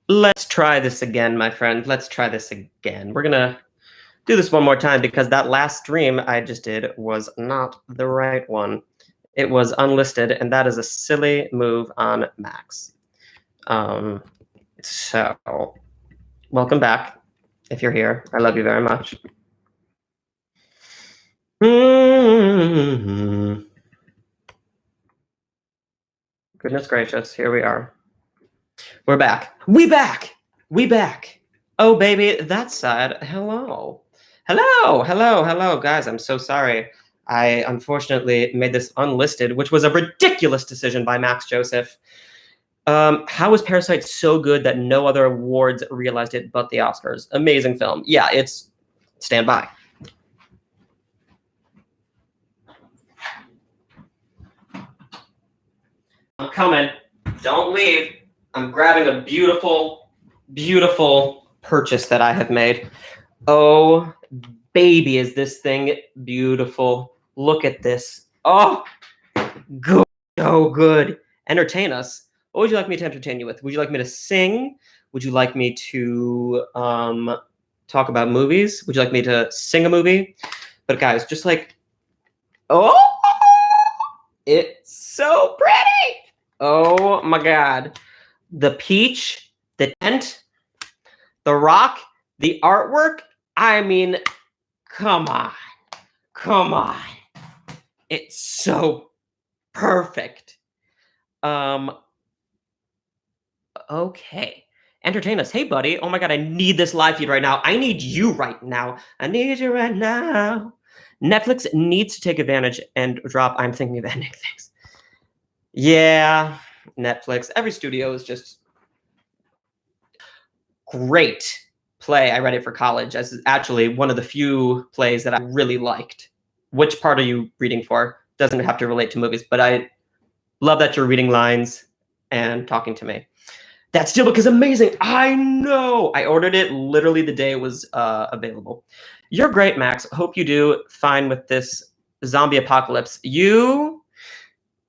Let's try this again, my friend. Let's try this again. We're gonna do this one more time because that last stream I just did was not the right one. It was unlisted, and that is a silly move on Max. So, welcome back. If you're here, I love you very much. Goodness gracious, here we are. We're back. We back. We back. Oh, baby, that's sad. Hello. Hello, guys. I'm so sorry. I unfortunately made this unlisted, which was a ridiculous decision by Max Joseph. How is Parasite so good that no other awards realized it but the Oscars? Amazing film. Yeah, it's stand by. I'm coming. Don't leave. I'm grabbing a beautiful, beautiful purchase that I have made. Oh, baby, is this thing beautiful. Look at this. Oh, good. So good. Entertain us. What would you like me to entertain you with? Would you like me to sing? Would you like me to talk about movies? Would you like me to sing a movie? But guys, just like, oh, it's so pretty. Oh my God. The peach, the tent, the rock, the artwork. I mean, come on. Come on. It's so perfect. Okay. Entertain us. Hey, buddy. Oh my God, I need this live feed right now. I need you right now. I need you right now. Netflix needs to take advantage and drop I'm thinking of ending things. Yeah, Netflix. Every studio is just great play. I read it for college as actually one of the few plays that I really liked. Which part are you reading for? Doesn't have to relate to movies, but I love that you're reading lines and talking to me. That Steelbook is amazing. I know. I ordered it literally the day it was available. You're great, Max. Hope you do fine with this zombie apocalypse. You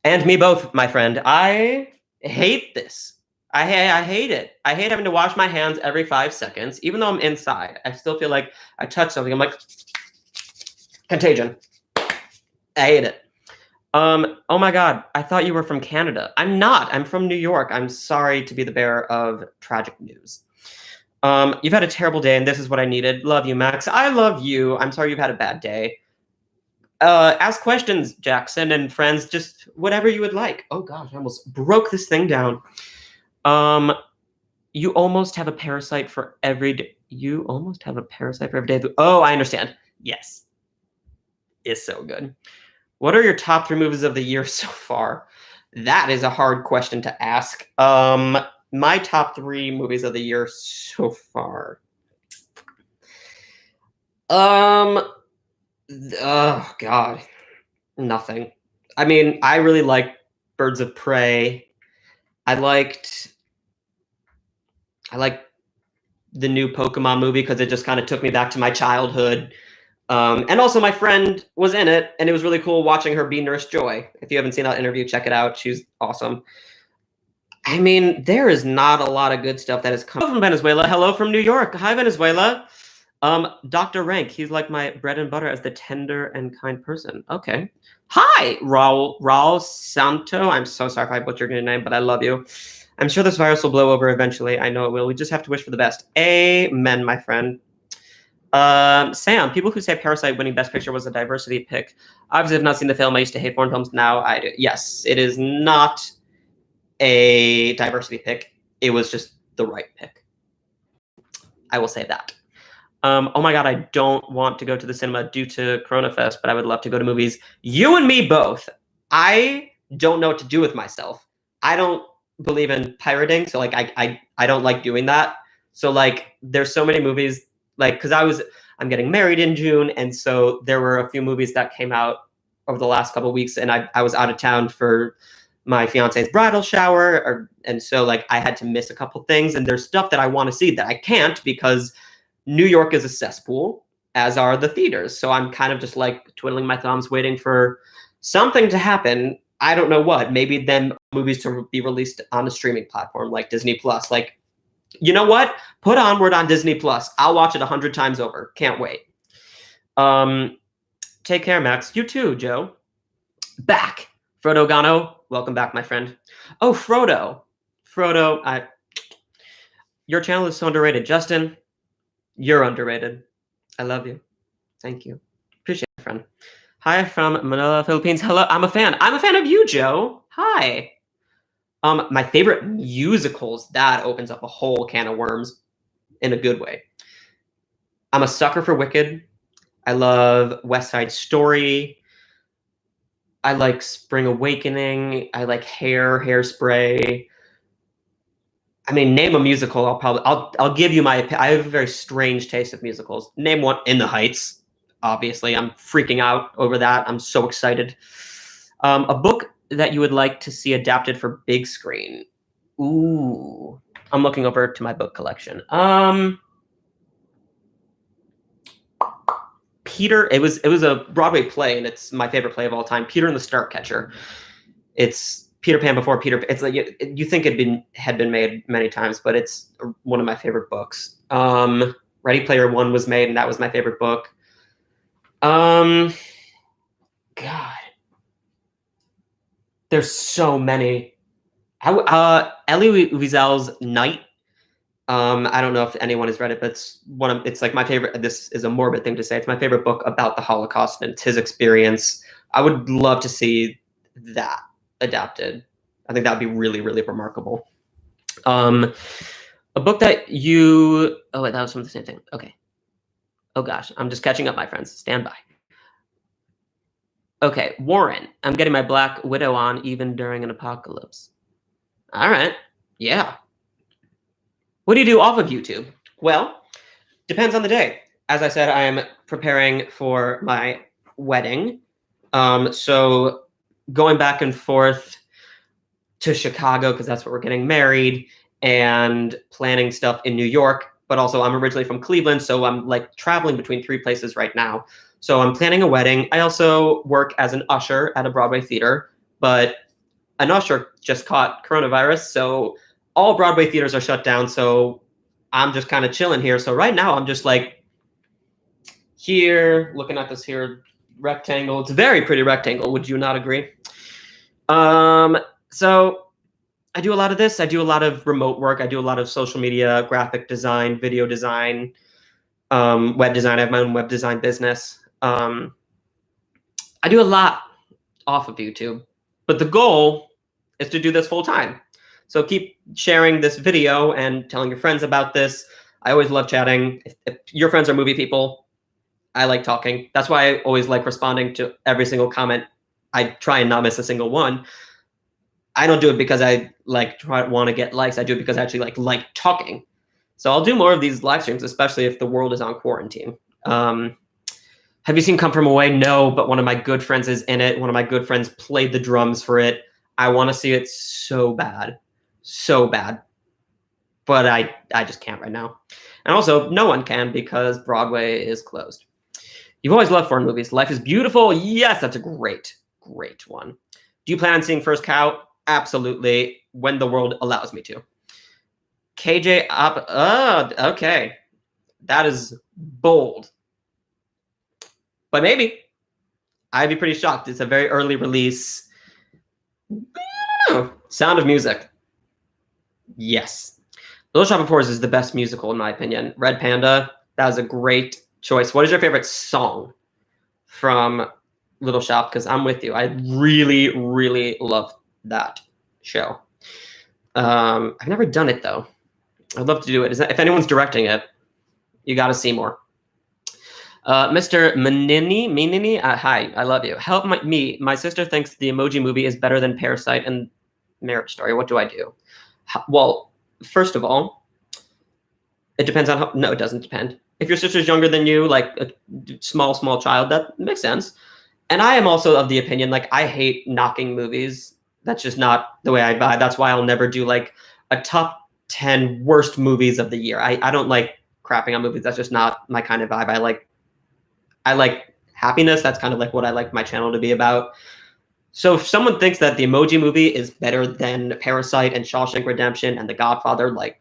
and me both, my friend. I hate this. I hate it. I hate having to wash my hands every 5 seconds. Even though I'm inside, I still feel like I touch something. I'm like, contagion. I hate it. Oh my God, I thought you were from Canada. I'm not. I'm from New York. I'm sorry to be the bearer of tragic news. You've had a terrible day, and this is what I needed. Love you, Max. I love you. I'm sorry you've had a bad day. Ask questions, Jackson and friends. Just whatever you would like. Oh gosh, I almost broke this thing down. You almost have a parasite for every day. You almost have a parasite for every day. Oh, I understand. Yes. It's so good. What are your top 3 movies of the year so far? That is a hard question to ask. My top 3 movies of the year so far. Oh God, nothing. I mean, I really liked Birds of Prey. I liked the new Pokemon movie because it just kind of took me back to my childhood. And also my friend was in it, and it was really cool watching her be Nurse Joy. If you haven't seen that interview, check it out. She's awesome. I mean, there is not a lot of good stuff that has come from Venezuela. Hello from New York. Hi, Venezuela. Dr. Rank, he's like my bread and butter as the tender and kind person. Okay. Hi, Raul Santo. I'm so sorry if I butchered your name, but I love you. I'm sure this virus will blow over eventually. I know it will. We just have to wish for the best. Amen, my friend. Sam, people who say Parasite winning Best Picture was a diversity pick. Obviously, I've not seen the film. I used to hate foreign films. Now I do. Yes, it is not a diversity pick. It was just the right pick. I will say that. Oh my God, I don't want to go to the cinema due to CoronaFest, but I would love to go to movies. You and me both. I don't know what to do with myself. I don't believe in pirating, so like I don't like doing that. So like there's so many movies, like because I'm getting married in June, and so there were a few movies that came out over the last couple of weeks, and I was out of town for my fiance's bridal shower, and so like I had to miss a couple things, and there's stuff that I want to see that I can't because New York is a cesspool, as are the theaters. So I'm kind of just like twiddling my thumbs, waiting for something to happen. I don't know what. Maybe then movies to be released on a streaming platform like Disney Plus. Like You know what? Put Onward on Disney Plus. I'll watch it 100 times over. Can't wait. Take care, Max. You too, Joe. Back. Frodo Gano, welcome back, my friend. Oh, Frodo. Frodo, your channel is so underrated. Justin, you're underrated. I love you. Thank you. Appreciate it, friend. Hi from Manila, Philippines. Hello. I'm a fan. I'm a fan of you, Joe. Hi. My favorite musicals, that opens up a whole can of worms in a good way. I'm a sucker for Wicked. I love West Side Story. I like Spring Awakening. I like Hairspray. I mean, name a musical. I'll give you my. I have a very strange taste of musicals. Name one. In the Heights. Obviously, I'm freaking out over that. I'm so excited. A book that you would like to see adapted for big screen. Ooh, I'm looking over to my book collection. Peter. It was a Broadway play, and it's my favorite play of all time. Peter and the Starcatcher. It's Peter Pan before Peter. It's like you think it had been made many times, but it's one of my favorite books. Ready Player One was made, and that was my favorite book. God, there's so many. Elie Wiesel's Night. I don't know if anyone has read it, but it's like my favorite. This is a morbid thing to say. It's my favorite book about the Holocaust, and it's his experience. I would love to see that adapted. I think that would be really, really remarkable. A book that you... Oh, wait, that was from the same thing. Okay. Oh, gosh. I'm just catching up, my friends. Stand by. Okay, Warren. I'm getting my Black Widow on even during an apocalypse. All right. Yeah. What do you do off of YouTube? Well, depends on the day. As I said, I am preparing for my wedding. So going back and forth to Chicago, because that's where we're getting married, and planning stuff in New York. But also, I'm originally from Cleveland, so I'm like traveling between 3 places right now. So I'm planning a wedding. I also work as an usher at a Broadway theater, but an usher just caught coronavirus, so all Broadway theaters are shut down. So I'm just kind of chilling here. So right now I'm just like here, looking at this here rectangle. It's a very pretty rectangle. Would you not agree? So I do a lot of this. I do a lot of remote work. I do a lot of social media, graphic design, video design, web design. I have my own web design business. I do a lot off of YouTube, but the goal is to do this full time. So keep sharing this video and telling your friends about this. I always love chatting. If your friends are movie people, I like talking. That's why I always like responding to every single comment. I try and not miss a single one. I don't do it because I want to get likes. I do it because I actually like talking. So I'll do more of these live streams, especially if the world is on quarantine. Have you seen Come From Away? No, but one of my good friends is in it. One of my good friends played the drums for it. I want to see it so bad. So bad. But I just can't right now. And also, no one can because Broadway is closed. You've always loved foreign movies. Life is Beautiful. Yes, that's a great, great one. Do you plan on seeing First Cow? Absolutely, when the world allows me to. KJ up. Okay. That is bold. But maybe. I'd be pretty shocked. It's a very early release. I don't know. Sound of Music. Yes. Little Shop of Horrors is the best musical in my opinion. Red Panda, that was a great choice. What is your favorite song from Little Shop? Because I'm with you. I really, really love that show. I've never done it though. I'd love to do it. If anyone's directing it, you got to see more. Mr. Menini, hi, I love you. Help me. My sister thinks the Emoji Movie is better than Parasite and Marriage Story. What do I do? Well, first of all, it depends on how. No, it doesn't depend. If your sister's younger than you, like a small child, that makes sense. And I am also of the opinion, like, I hate knocking movies. That's just not the way I vibe. That's why I'll never do like a top 10 worst movies of the year. I don't like crapping on movies. That's just not my kind of vibe. I like happiness. That's kind of like what I like my channel to be about. So if someone thinks that the Emoji Movie is better than Parasite and Shawshank Redemption and The Godfather, like,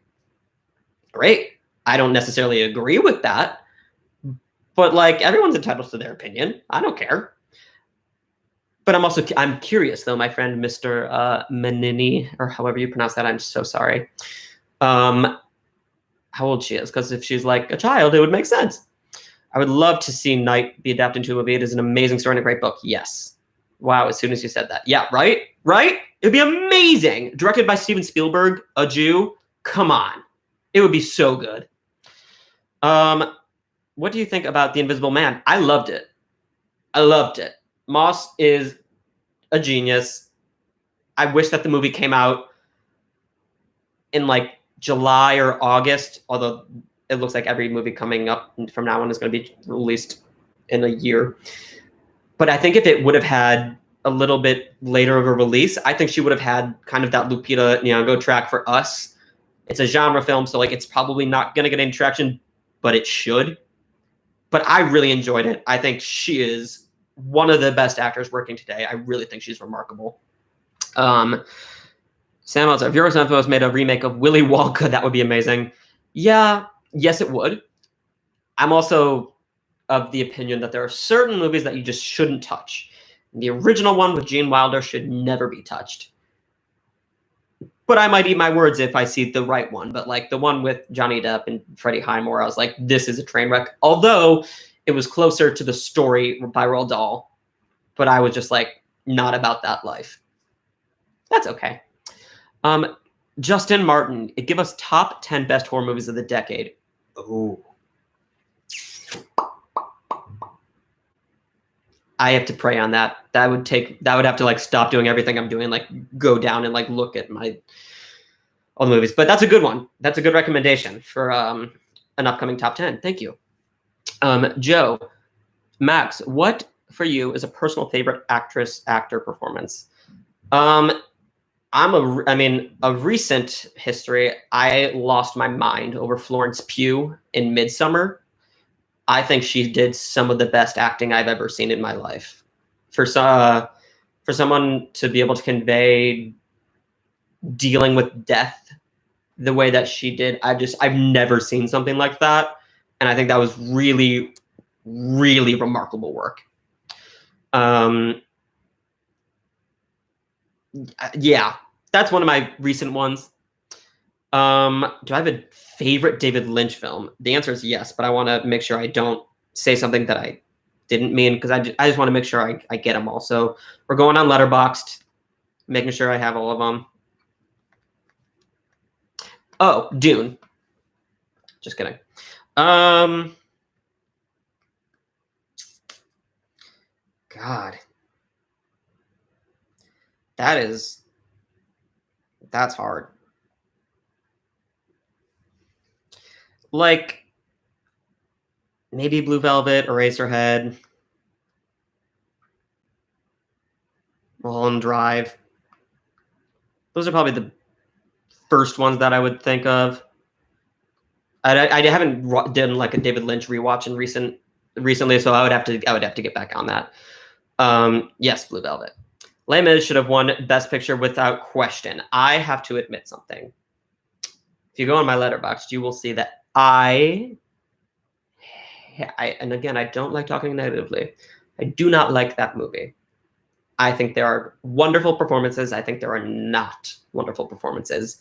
Great. I don't necessarily agree with that, but like everyone's entitled to their opinion. I don't care. But I'm curious though, my friend Mr. Menini, or however you pronounce that. I'm so sorry. How old she is, because if she's like a child, it would make sense. I would love to see Night be adapted into a movie. It is an amazing story and a great book. Yes. Wow, as soon as you said that. Yeah, right? Right? It'd be amazing. Directed by Steven Spielberg, a Jew. Come on. It would be so good. What do you think about The Invisible Man? I loved it. I loved it. Moss is a genius. I wish that the movie came out in like July or August, although it looks like every movie coming up from now on is going to be released in a year. But I think if it would have had a little bit later of a release, I think she would have had kind of that Lupita Nyong'o track for us. It's a genre film, so like it's probably not going to get any traction, but it should. But I really enjoyed it. I think she is one of the best actors working today. I really think she's remarkable. Sam Elsa, if Yorgos Lanthimos made a remake of Willy Wonka, that would be amazing. Yeah, yes, it would. I'm also of the opinion that there are certain movies that you just shouldn't touch. The original one with Gene Wilder should never be touched. But I might eat my words if I see the right one. But like the one with Johnny Depp and Freddie Highmore, I was like, this is a train wreck. Although it was closer to the story by Roald Dahl. But I was just like, not about that life. That's okay. Justin Martin, give us top 10 best horror movies of the decade. Oh. I have to pray on that. That would have to like stop doing everything I'm doing, like go down and like look at all the movies. But that's a good one. That's a good recommendation for an upcoming top 10. Thank you. Joe, Max, what for you is a personal favorite actor performance? A recent history, I lost my mind over Florence Pugh in Midsommar. I think she did some of the best acting I've ever seen in my life. For someone to be able to convey dealing with death the way that she did, I've never seen something like that. And I think that was really, really remarkable work. Yeah, that's one of my recent ones. Do I have a favorite David Lynch film? The answer is yes, but I want to make sure I don't say something that I didn't mean, because I just want to make sure I get them all. So we're going on Letterboxd, making sure I have all of them. Oh, Dune. Just kidding. God. That's hard. Like, maybe Blue Velvet, Eraserhead, Mulholland Drive. Those are probably the first ones that I would think of. I haven't done like a David Lynch rewatch recently, so I would have to get back on that. Yes, Blue Velvet. Les Mis should have won Best Picture without question. I have to admit something. If you go on my Letterboxd, you will see that and again, I don't like talking negatively. I do not like that movie. I think there are wonderful performances. I think there are not wonderful performances.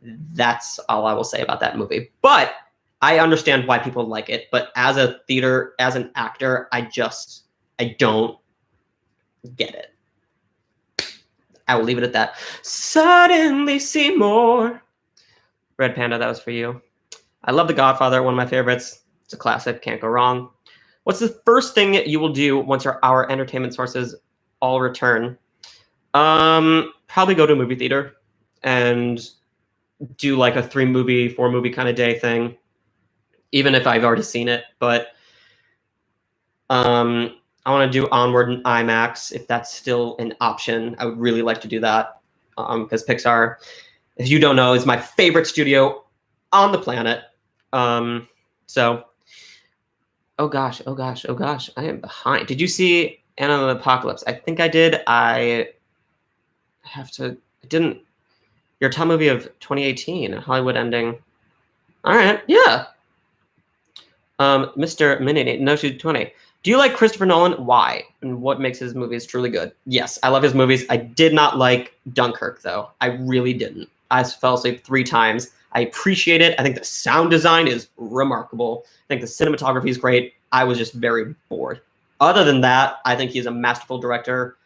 That's all I will say about that movie. But I understand why people like it. But as an actor, I don't get it. I will leave it at that. Suddenly Seymour. Red Panda, that was for you. I love The Godfather, one of my favorites. It's a classic, can't go wrong. What's the first thing you will do once our entertainment sources all return? Probably go to a movie theater and do like a 3-movie, 4-movie kind of day thing, even if I've already seen it. But I want to do Onward in IMAX if that's still an option. I would really like to do that because Pixar, if you don't know, is my favorite studio on the planet. So, oh gosh, I am behind. Did you see Anna and the Apocalypse? I think I did. I didn't. Your top movie of 2018, Hollywood ending. All right. Yeah. Mr. Minnie, no, she's 20. Do you like Christopher Nolan? Why? And what makes his movies truly good? Yes, I love his movies. I did not like Dunkirk, though. I really didn't. I fell asleep 3 times. I appreciate it. I think the sound design is remarkable. I think the cinematography is great. I was just very bored. Other than that, I think he's a masterful director.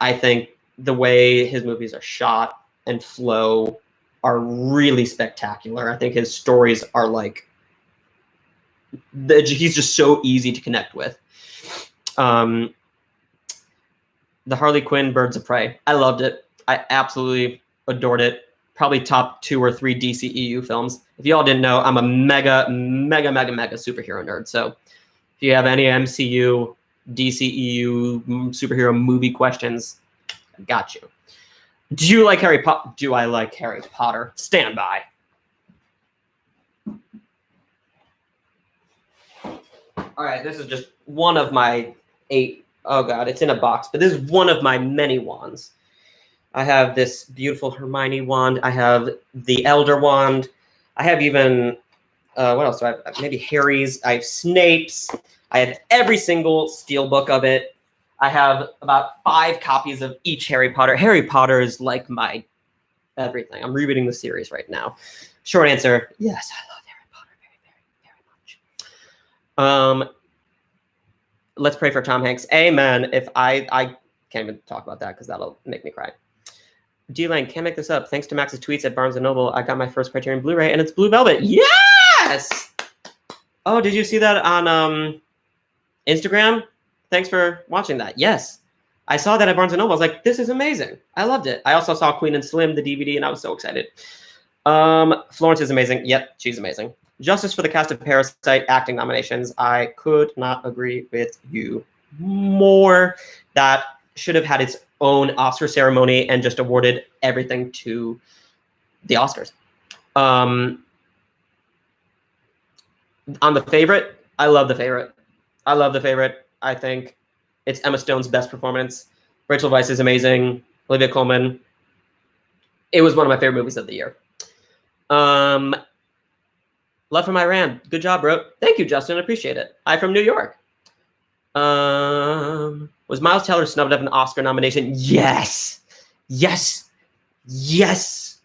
I think the way his movies are shot and flow are really spectacular. I think his stories are like, he's just so easy to connect with. The Harley Quinn Birds of Prey. I loved it. I absolutely adored it. Probably top 2 or 3 DCEU films. If you all didn't know, I'm a mega superhero nerd. So if you have any MCU, DCEU superhero movie questions, I got you. Do you like Harry Potter? Do I like Harry Potter? Stand by. All right, this is just one of my 8. Oh God, it's in a box, but this is one of my many wands. I have this beautiful Hermione wand. I have the Elder wand. I have even, what else do I have? Maybe Harry's. I have Snape's. I have every single steelbook of it. I have about 5 copies of each Harry Potter. Harry Potter is like my everything. I'm rereading the series right now. Short answer, yes, I love Harry Potter very much. Let's pray for Tom Hanks. Amen. If I can't even talk about that because that'll make me cry. D-Lane, can't make this up. Thanks to Max's tweets at Barnes & Noble, I got my first Criterion Blu-ray, and it's Blue Velvet. Yes! Oh, did you see that on Instagram? Thanks for watching that. Yes. I saw that at Barnes & Noble. I was like, this is amazing. I loved it. I also saw Queen and Slim, the DVD, and I was so excited. Florence is amazing. Yep, she's amazing. Justice for the cast of Parasite acting nominations. I could not agree with you more. That should have had its own Oscar ceremony and just awarded everything to the Oscars. On The Favorite, I love The Favorite. I love The Favorite. I think it's Emma Stone's best performance. Rachel Weisz is amazing. Olivia Colman. It was one of my favorite movies of the year. Love from Iran. Good job, bro. Thank you, Justin. I appreciate it. I'm from New York. Was Miles Teller snubbed of an Oscar nomination? Yes. Yes. Yes.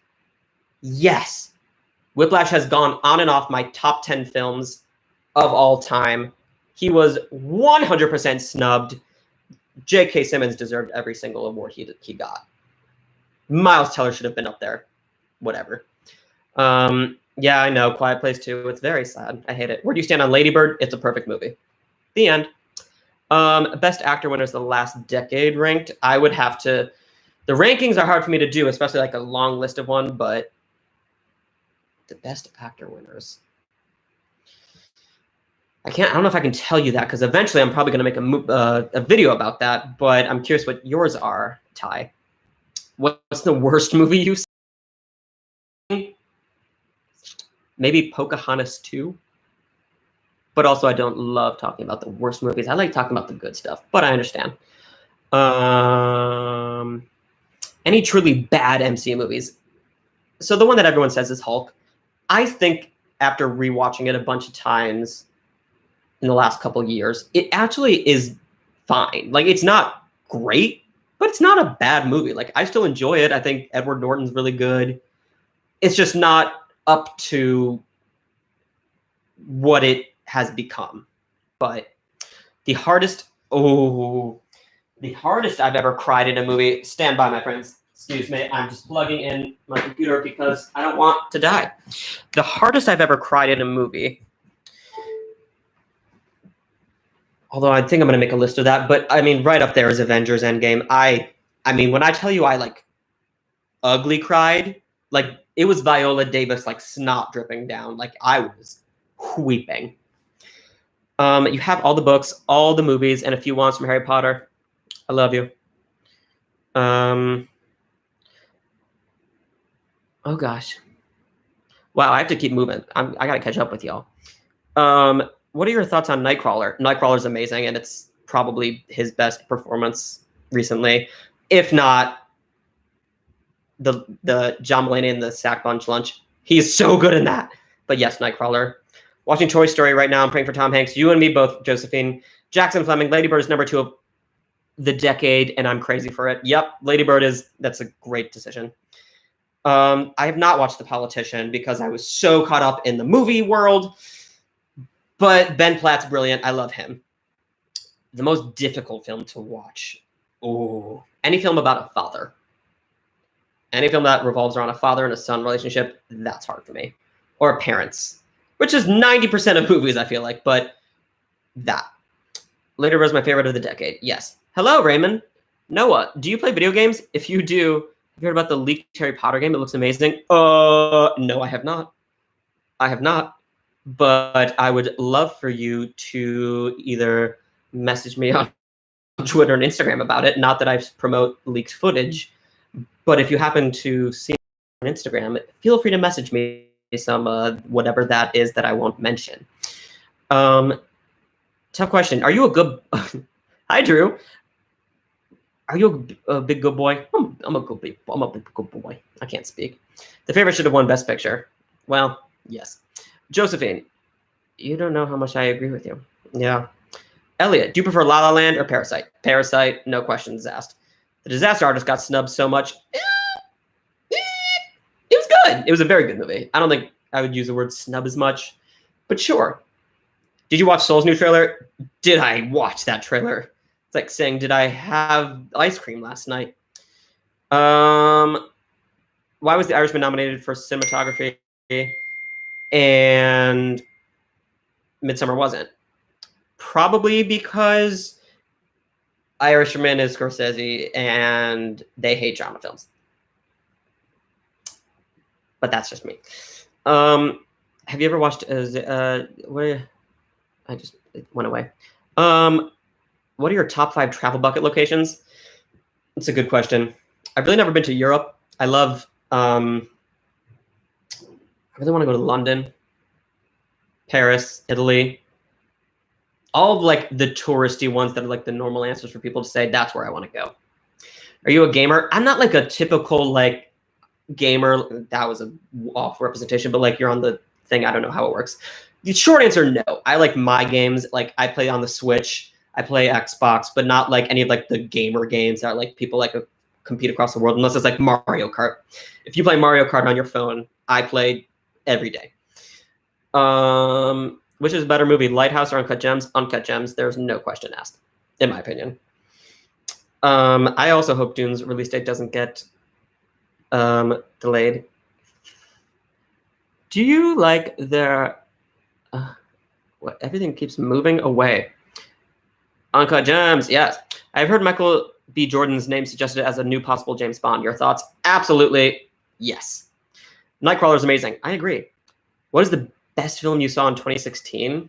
Yes. Whiplash has gone on and off my top 10 films of all time. He was 100% snubbed. J.K. Simmons deserved every single award he got. Miles Teller should have been up there. Whatever. Yeah, I know. Quiet Place 2. It's very sad. I hate it. Where do you stand on Lady Bird? It's a perfect movie. The end. Best actor winners the last decade ranked. I would have to. The rankings are hard for me to do, especially like a long list of one. But the best actor winners. I don't know if I can tell you that because eventually I'm probably going to make a video about that. But I'm curious what yours are, Ty. What's the worst movie you've seen? Maybe Pocahontas 2. But also, I don't love talking about the worst movies. I like talking about the good stuff, but I understand. Any truly bad MCU movies? So the one that everyone says is Hulk. I think after rewatching it a bunch of times in the last couple of years, it actually is fine. Like, it's not great, but it's not a bad movie. Like, I still enjoy it. I think Edward Norton's really good. It's just not up to what it has become. But the hardest I've ever cried in a movie. Stand by, my friends. Excuse me. I'm just plugging in my computer because I don't want to die. The hardest I've ever cried in a movie. Although I think I'm going to make a list of that. But I mean, right up there is Avengers Endgame. I mean, when I tell you I like ugly cried, like it was Viola Davis, like snot dripping down. Like I was weeping. You have all the books, all the movies, and a few wands from Harry Potter. I love you. Oh gosh. Wow, I have to keep moving. I got to catch up with y'all. What are your thoughts on Nightcrawler? Nightcrawler's amazing, and it's probably his best performance recently. If not, the John Mulaney and the Sack Lunch. He's so good in that. But yes, Nightcrawler. Watching Toy Story right now. I'm praying for Tom Hanks. You and me both, Josephine. Jackson Fleming. Lady Bird is number 2 of the decade, and I'm crazy for it. Yep, Lady Bird that's a great decision. I have not watched The Politician because I was so caught up in the movie world. But Ben Platt's brilliant. I love him. The most difficult film to watch. Oh, any film about a father. Any film that revolves around a father and a son relationship, that's hard for me. Or parents, which is 90% of movies, I feel like. But that. Lady Bird is my favorite of the decade. Yes. Hello, Raymond. Noah, do you play video games? If you do, have you heard about the leaked Harry Potter game? It looks amazing. No, I have not. I have not. But I would love for you to either message me on Twitter and Instagram about it. Not that I promote leaked footage, but if you happen to see it on Instagram, feel free to message me some whatever that is that I won't mention. Tough question. Are you a good... Hi, Drew. Are you a big good boy? I'm a big good boy. I can't speak. The favorite should have won Best Picture. Well, yes. Josephine, you don't know how much I agree with you. Yeah. Elliot, do you prefer La La Land or Parasite? Parasite, no questions asked. The Disaster Artist got snubbed so much. It was good. It was a very good movie. I don't think I would use the word snub as much, but sure. Did you watch Soul's new trailer? Did I watch that trailer? It's like saying, did I have ice cream last night? Why was The Irishman nominated for cinematography and Midsommar wasn't? Probably because Irishman is Scorsese and they hate genre films. But that's just me. Have you ever watched I just it went away. What are your top 5 travel bucket locations? It's a good question. I've really never been to Europe. I love I really want to go to London, Paris, Italy. All of like the touristy ones that are like the normal answers for people to say, that's where I want to go. Are you a gamer? I'm not like a typical like gamer. That was a off representation, but like you're on the thing. I don't know how it works. The short answer, no. I like my games. Like I play on the Switch. I play Xbox, but not like any of like the gamer games that are like people like compete across the world, unless it's like Mario Kart. If you play Mario Kart on your phone, I play every day. Which is a better movie, Lighthouse or Uncut Gems? Uncut Gems. There's no question asked, in my opinion. I also hope Dune's release date doesn't get delayed. Do you like their... what? Everything keeps moving away. Uncut Gems, yes. I've heard Michael B. Jordan's name suggested as a new possible James Bond. Your thoughts? Absolutely, yes. Nightcrawler is amazing. I agree. What is the best film you saw in 2016?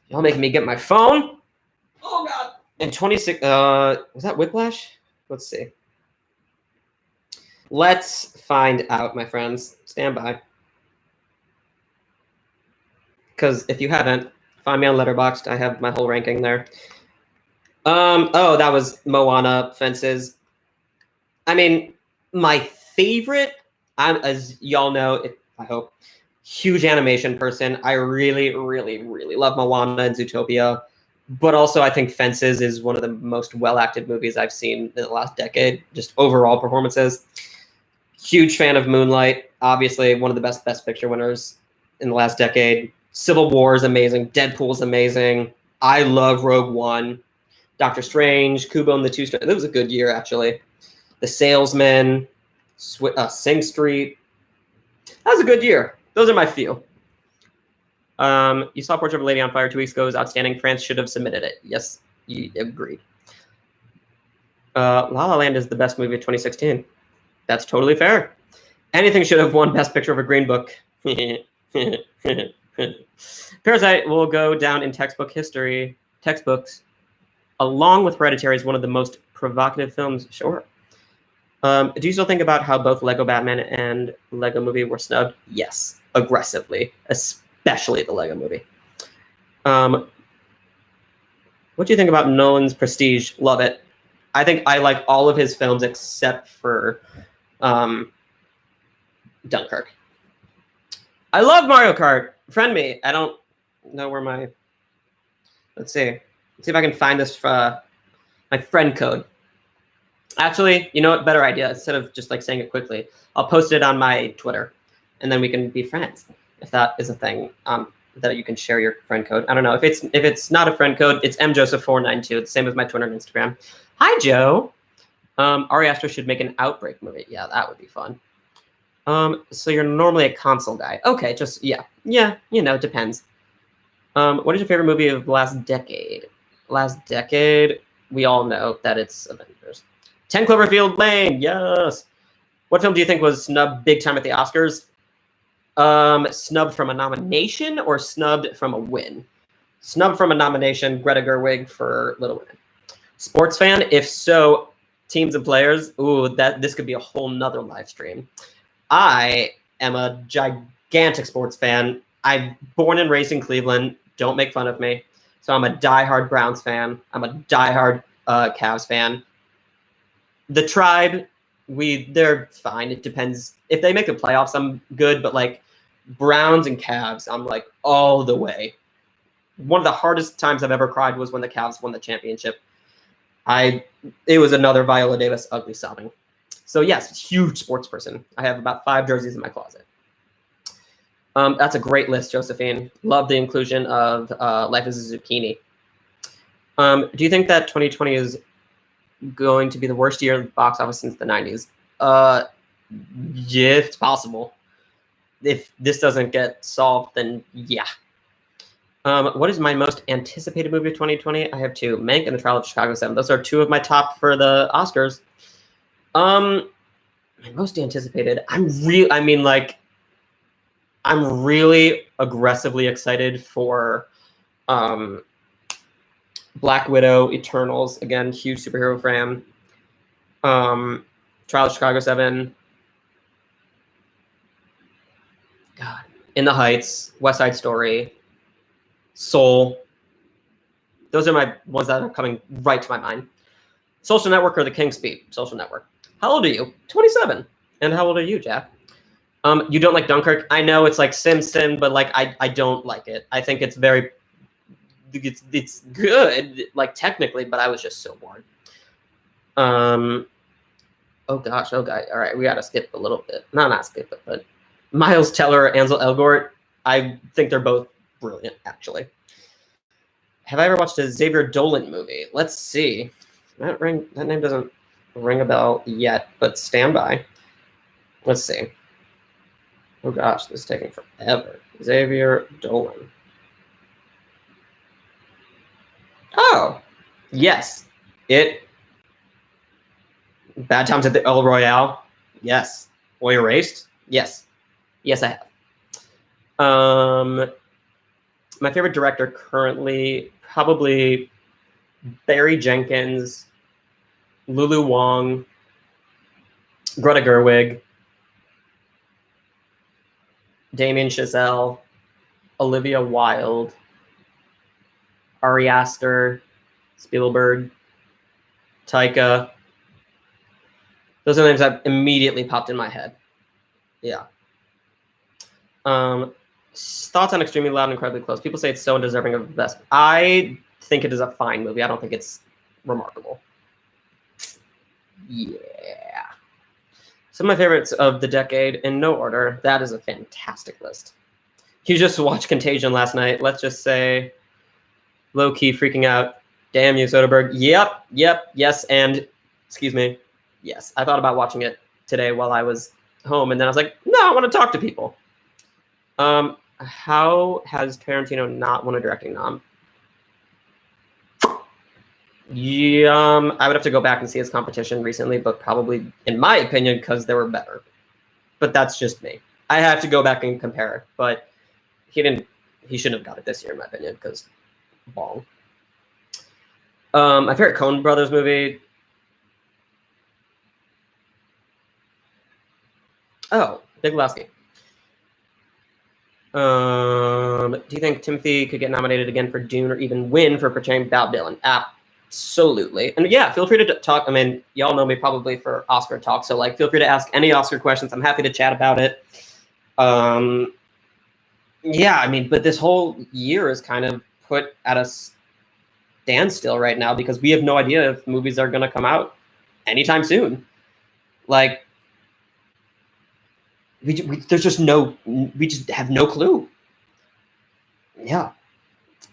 Y'all making me get my phone. Oh God. In 26, was that Whiplash? Let's see. Let's find out, my friends. Stand by. Because if you haven't, find me on Letterboxd. I have my whole ranking there. Oh, that was Moana, Fences. I mean, my favorite, as y'all know, I hope, huge animation person. I really, really, really love Moana and Zootopia. But also, I think Fences is one of the most well-acted movies I've seen in the last decade. Just overall performances. Huge fan of Moonlight. Obviously, one of the best Picture winners in the last decade. Civil War is amazing. Deadpool's amazing. I love Rogue One. Doctor Strange, Kubo and the Two Strings. It was a good year, actually. The Salesman, Sing Street. That was a good year. Those are my few. You saw Portrait of a Lady on Fire 2 weeks ago. It was outstanding. France should have submitted it. Yes, you agreed. La La Land is the best movie of 2016. That's totally fair. Anything should have won Best Picture of a Green Book. Parasite will go down in textbooks, along with Hereditary as one of the most provocative films. Sure. Do you still think about how both Lego Batman and Lego Movie were snubbed? Yes, aggressively, especially the Lego Movie. What do you think about Nolan's Prestige? Love it. I think I like all of his films except for Dunkirk. I love Mario Kart. Friend me. I don't know where my. Let's see. Let's see if I can find this my friend code. Actually, you know what? Better idea. Instead of just like saying it quickly, I'll post it on my Twitter, and then we can be friends if that is a thing. That you can share your friend code. I don't know if it's not a friend code. It's mjoseph492. It's the same as my Twitter and Instagram. Hi Joe. Ari Aster should make an Outbreak movie. Yeah, that would be fun. So you're normally a console guy. Okay, just yeah. You know, it depends. What is your favorite movie of the last decade? Last decade, we all know that it's Avengers. 10 Cloverfield Lane, yes. What film do you think was snubbed big time at the Oscars? Snubbed from a nomination or snubbed from a win? Snubbed from a nomination, Greta Gerwig for Little Women. Sports fan? If so, teams and players? Ooh, this could be a whole nother live stream. I am a gigantic sports fan. I'm born and raised in Cleveland. Don't make fun of me. So I'm a diehard Browns fan. I'm a diehard Cavs fan. The Tribe, they're fine. It depends. If they make the playoffs, I'm good. But like Browns and Cavs, I'm like all the way. One of the hardest times I've ever cried was when the Cavs won the championship. It was another Viola Davis ugly sobbing. So yes, huge sports person. I have about 5 jerseys in my closet. That's a great list, Josephine. Love the inclusion of Life is a Zucchini. Do you think that 2020 is going to be the worst year of the box office since the 90s? Yeah, it's possible. If this doesn't get solved, then yeah. What is my most anticipated movie of 2020? I have 2. Mank and The Trial of Chicago 7. Those are 2 of my top for the Oscars. My most anticipated. I'm really aggressively excited for Black Widow, Eternals. Again, huge superhero fan. Trial of Chicago 7. God. In the Heights, West Side Story, Soul. Those are my ones that are coming right to my mind. Social Network or The King's Speech? Social Network. How old are you? 27. And how old are you, Jack? You don't like Dunkirk? I know it's like Sim, but like I don't like it. I think it's it's good, like technically, but I was just so bored. Oh gosh, all right, we gotta skip a little bit. No, not skip it, but Miles Teller, Ansel Elgort. I think they're both brilliant, actually. Have I ever watched a Xavier Dolan movie? Let's see. That name doesn't ring a bell yet, but stand by. Let's see. Oh gosh, this is taking forever. Xavier Dolan. Oh, yes. Bad Times at the El Royale. Yes. Boy Erased. Yes. Yes, I have. My favorite director currently, probably Barry Jenkins, Lulu Wang, Greta Gerwig, Damien Chazelle, Olivia Wilde, Ari Aster, Spielberg, Taika. Those are the names that immediately popped in my head. Yeah. Thoughts on Extremely Loud and Incredibly Close. People say it's so undeserving of the best. I think it is a fine movie. I don't think it's remarkable. Yeah. Some of my favorites of the decade in no order. That is a fantastic list. You just watched Contagion last night. Let's just say low-key freaking out. Damn you, Soderbergh. Yep, yes, and excuse me. Yes, I thought about watching it today while I was home, and then I was like, no, I want to talk to people. How has Tarantino not won a directing nom? Yeah, I would have to go back and see his competition recently, but probably, in my opinion, because they were better. But that's just me. I have to go back and compare, but he shouldn't have got it this year, in my opinion, because bong. My favorite Coen Brothers movie. Oh, Big Lebowski. Do you think Timothy could get nominated again for Dune or even win for portraying Bob Dylan? Absolutely. And yeah, feel free to talk. I mean, y'all know me probably for Oscar talk, so like feel free to ask any Oscar questions. I'm happy to chat about it. Yeah, I mean, but this whole year is kind of put at a standstill right now because we have no idea if movies are going to come out anytime soon. Like, there's just no, we just have no clue. Yeah.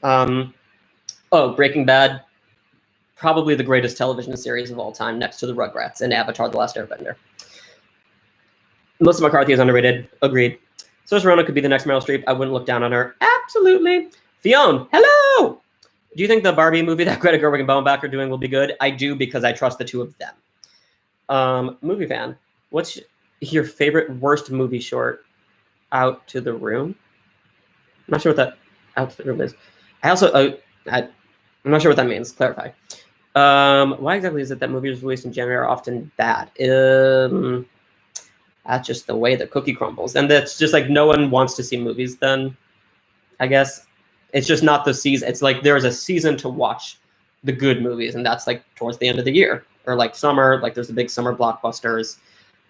Oh, Breaking Bad, probably the greatest television series of all time, next to the Rugrats and Avatar: The Last Airbender. Melissa McCarthy is underrated. Agreed. Saoirse Ronan could be the next Meryl Streep. I wouldn't look down on her. Absolutely. Fionn, hello. Do you think the Barbie movie that Greta Gerwig and Baumbach are doing will be good? I do, because I trust the two of them. Movie fan, what's your favorite worst movie short? Out to the Room. I'm not sure what that Out to the Room is. I also I'm not sure what that means. Clarify. Why exactly is it that movies released in January are often bad? That's just the way the cookie crumbles, and that's just like no one wants to see movies. Then, I guess it's just not the season. It's like there's a season to watch the good movies, and that's like towards the end of the year or like summer. Like there's the big summer blockbusters.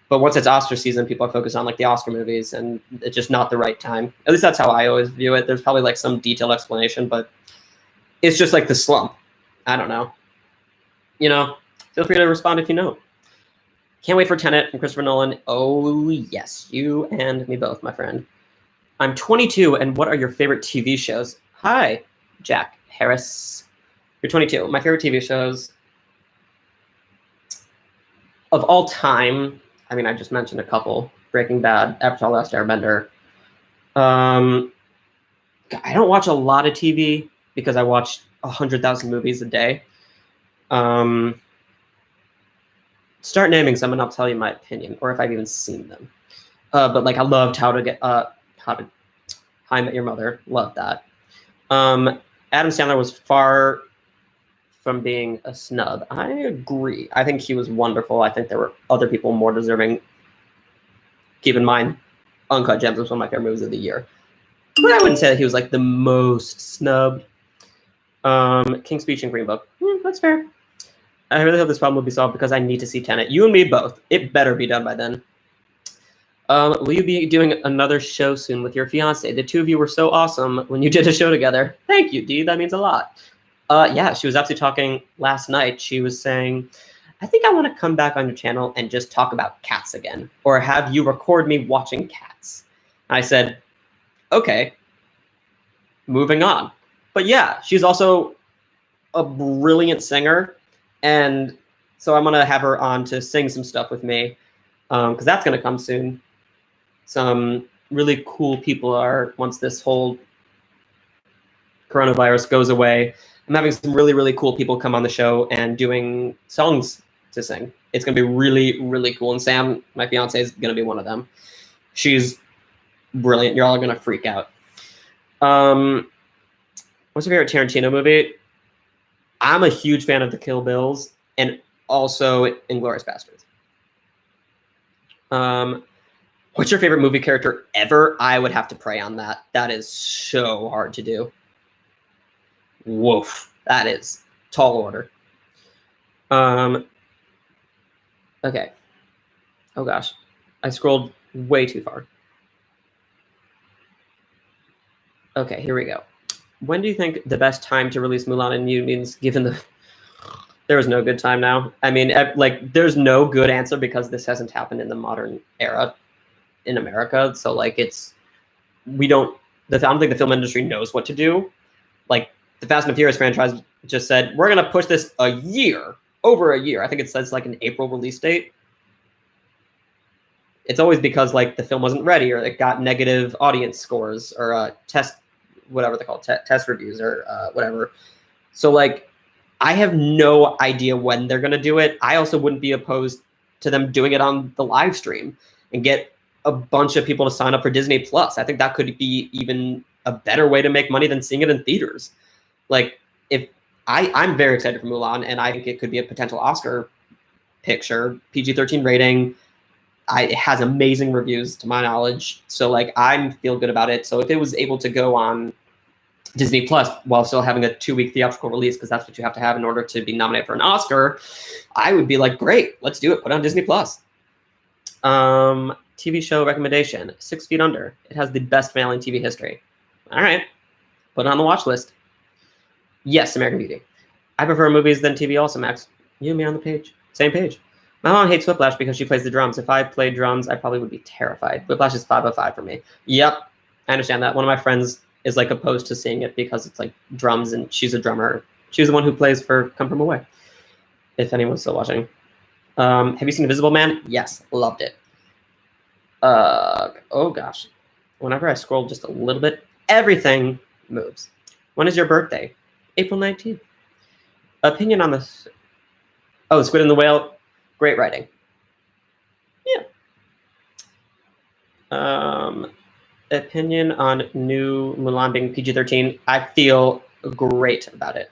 But once it's Oscar season, people are focused on like the Oscar movies, and it's just not the right time. At least that's how I always view it. There's probably like some detailed explanation, but it's just like the slump. I don't know. Feel free to respond if you know. Can't wait for Tenet from Christopher Nolan. Oh, yes. You and me both, my friend. I'm 22, and what are your favorite TV shows? Hi, Jack Harris. You're 22. My favorite TV shows of all time, I mean, I just mentioned a couple. Breaking Bad, Avatar: Last Airbender. I don't watch a lot of TV because I watch 100,000 movies a day. Start naming some and I'll tell you my opinion, or if I've even seen them. But like I loved How I Met Your Mother. Loved that. Adam Sandler was far from being a snub. I agree. I think he was wonderful. I think there were other people more deserving. Keep in mind, Uncut Gems was one of my favorite movies of the year. But I wouldn't say that he was like the most snubbed. King's Speech and Green Book. That's fair. I really hope this problem will be solved because I need to see Tenet. You and me both. It better be done by then. Will you be doing another show soon with your fiance? The two of you were so awesome when you did a show together. Thank you, Dee. That means a lot. Yeah, she was actually talking last night. She was saying, I think I want to come back on your channel and just talk about cats again, or have you record me watching cats. And I said, okay, moving on. But yeah, she's also a brilliant singer. And so I'm going to have her on to sing some stuff with me because that's going to come soon. Some really cool people are, once this whole coronavirus goes away, I'm having some really, really cool people come on the show and doing songs to sing. It's going to be really, really cool. And Sam, my fiance, is going to be one of them. She's brilliant. You're all going to freak out. What's your favorite Tarantino movie? I'm a huge fan of the Kill Bills and also Inglourious Basterds. What's your favorite movie character ever? I would have to pray on that. That is so hard to do. Woof. That is tall order. Okay. Oh gosh. I scrolled way too far. Okay, here we go. When do you think the best time to release Mulan in unions, given there is no good time now? I mean, like, there's no good answer because this hasn't happened in the modern era in America. So, like, I don't think the film industry knows what to do. Like, the Fast and the Furious franchise just said, we're going to push this over a year. I think it says, like, an April release date. It's always because, like, the film wasn't ready or it got negative audience scores or whatever they call it, test reviews or whatever. So like, I have no idea when they're going to do it. I also wouldn't be opposed to them doing it on the live stream and get a bunch of people to sign up for Disney Plus. I think that could be even a better way to make money than seeing it in theaters. Like I'm very excited for Mulan and I think it could be a potential Oscar picture, PG-13 rating. It has amazing reviews to my knowledge. So like, I feel good about it. So if it was able to go on Disney Plus while still having a 2-week theatrical release, because that's what you have to have in order to be nominated for an Oscar, I would be like, great, let's do it. Put it on Disney Plus. TV show recommendation, 6 Feet Under. It has the best finale in TV history. All right. Put it on the watch list. Yes, American Beauty. I prefer movies than TV also, Max. You and me on the page. Same page. My mom hates Whiplash because she plays the drums. If I played drums, I probably would be terrified. Whiplash is 5/5 for me. Yep. I understand that. One of my friends is like opposed to seeing it because it's like drums and she's a drummer. She was the one who plays for Come From Away. If anyone's still watching. Have you seen Invisible Man? Yes. Loved it. Oh gosh. Whenever I scroll just a little bit, everything moves. When is your birthday? April 19th. Opinion on this. Oh, Squid and the Whale. Great writing. Yeah. Opinion on new Mulan being PG-13. I feel great about it.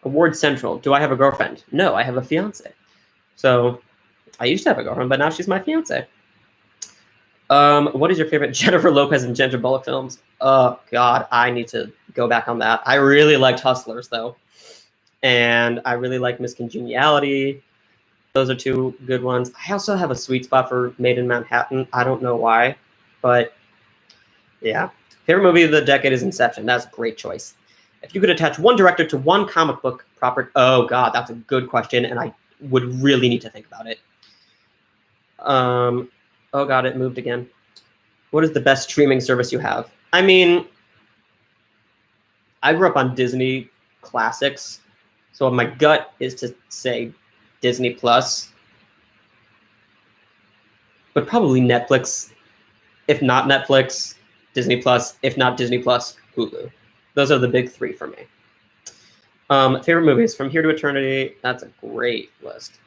Award Central. Do I have a girlfriend? No, I have a fiance. So I used to have a girlfriend, but now she's my fiance. What is your favorite Jennifer Lopez and Sandra Bullock films? Oh, God, I need to go back on that. I really liked Hustlers, though. And I really like Miss Congeniality. Those are two good ones. I also have a sweet spot for Made in Manhattan. I don't know why, but yeah. Favorite movie of the decade is Inception. That's a great choice. If you could attach one director to one comic book property, oh God, that's a good question, and I would really need to think about it. Oh God, it moved again. What is the best streaming service you have? I mean, I grew up on Disney classics, so my gut is to say Disney Plus, but probably Netflix. If not Netflix, Disney Plus. If not Disney Plus, Hulu. Those are the big three for me. Favorite movies, From Here to Eternity. That's a great list.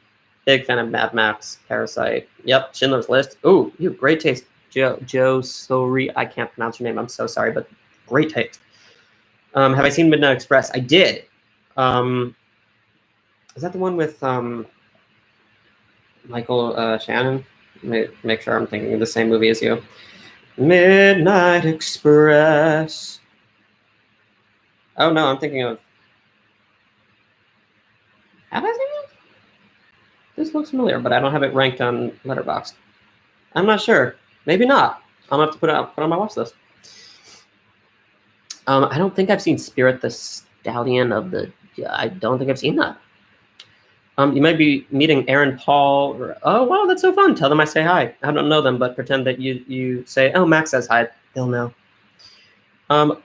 Big fan of Mad Max, Parasite. Yep, Schindler's List. Oh, you have great taste. Joe Sori. I can't pronounce your name. I'm so sorry, but great taste. Have I seen Midnight Express? I did. Is that the one with Michael Shannon? Make sure I'm thinking of the same movie as you. Midnight Express. Oh no, I'm thinking of. Have I seen it? This looks familiar, but I don't have it ranked on Letterboxd. I'm not sure. Maybe not. I'm gonna have to put it on my watch list. I don't think I've seen Spirit the Stallion of the. I don't think I've seen that. You might be meeting Aaron Paul. Oh, wow, that's so fun. Tell them I say hi. I don't know them, but pretend that you say, oh, Max says hi. They'll know.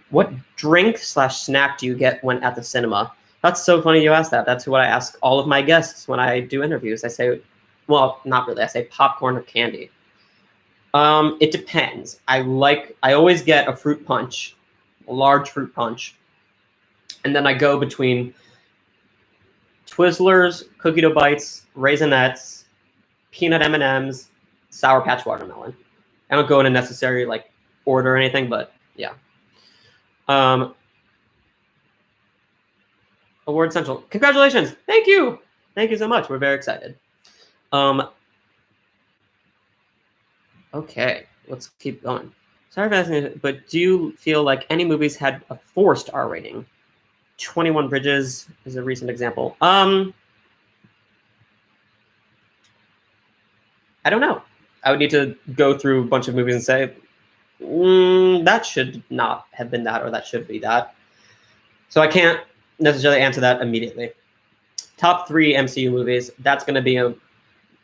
What drink/snack do you get when at the cinema? That's so funny you asked that. That's what I ask all of my guests when I do interviews. I say, well, not really. I say popcorn or candy. It depends. I always get a fruit punch, a large fruit punch. And then I go between Twizzlers, Cookie Dough Bites, Raisinets, peanut M&Ms, Sour Patch Watermelon. I don't go in a necessary order or anything, but yeah. Award Central. Congratulations. Thank you. Thank you so much. We're very excited. Okay, let's keep going. Sorry for asking, but do you feel like any movies had a forced R rating? 21 Bridges is a recent example. I don't know. I would need to go through a bunch of movies and say, that should not have been that, or that should be that. So I can't necessarily answer that immediately. Top 3 MCU movies. That's going to be a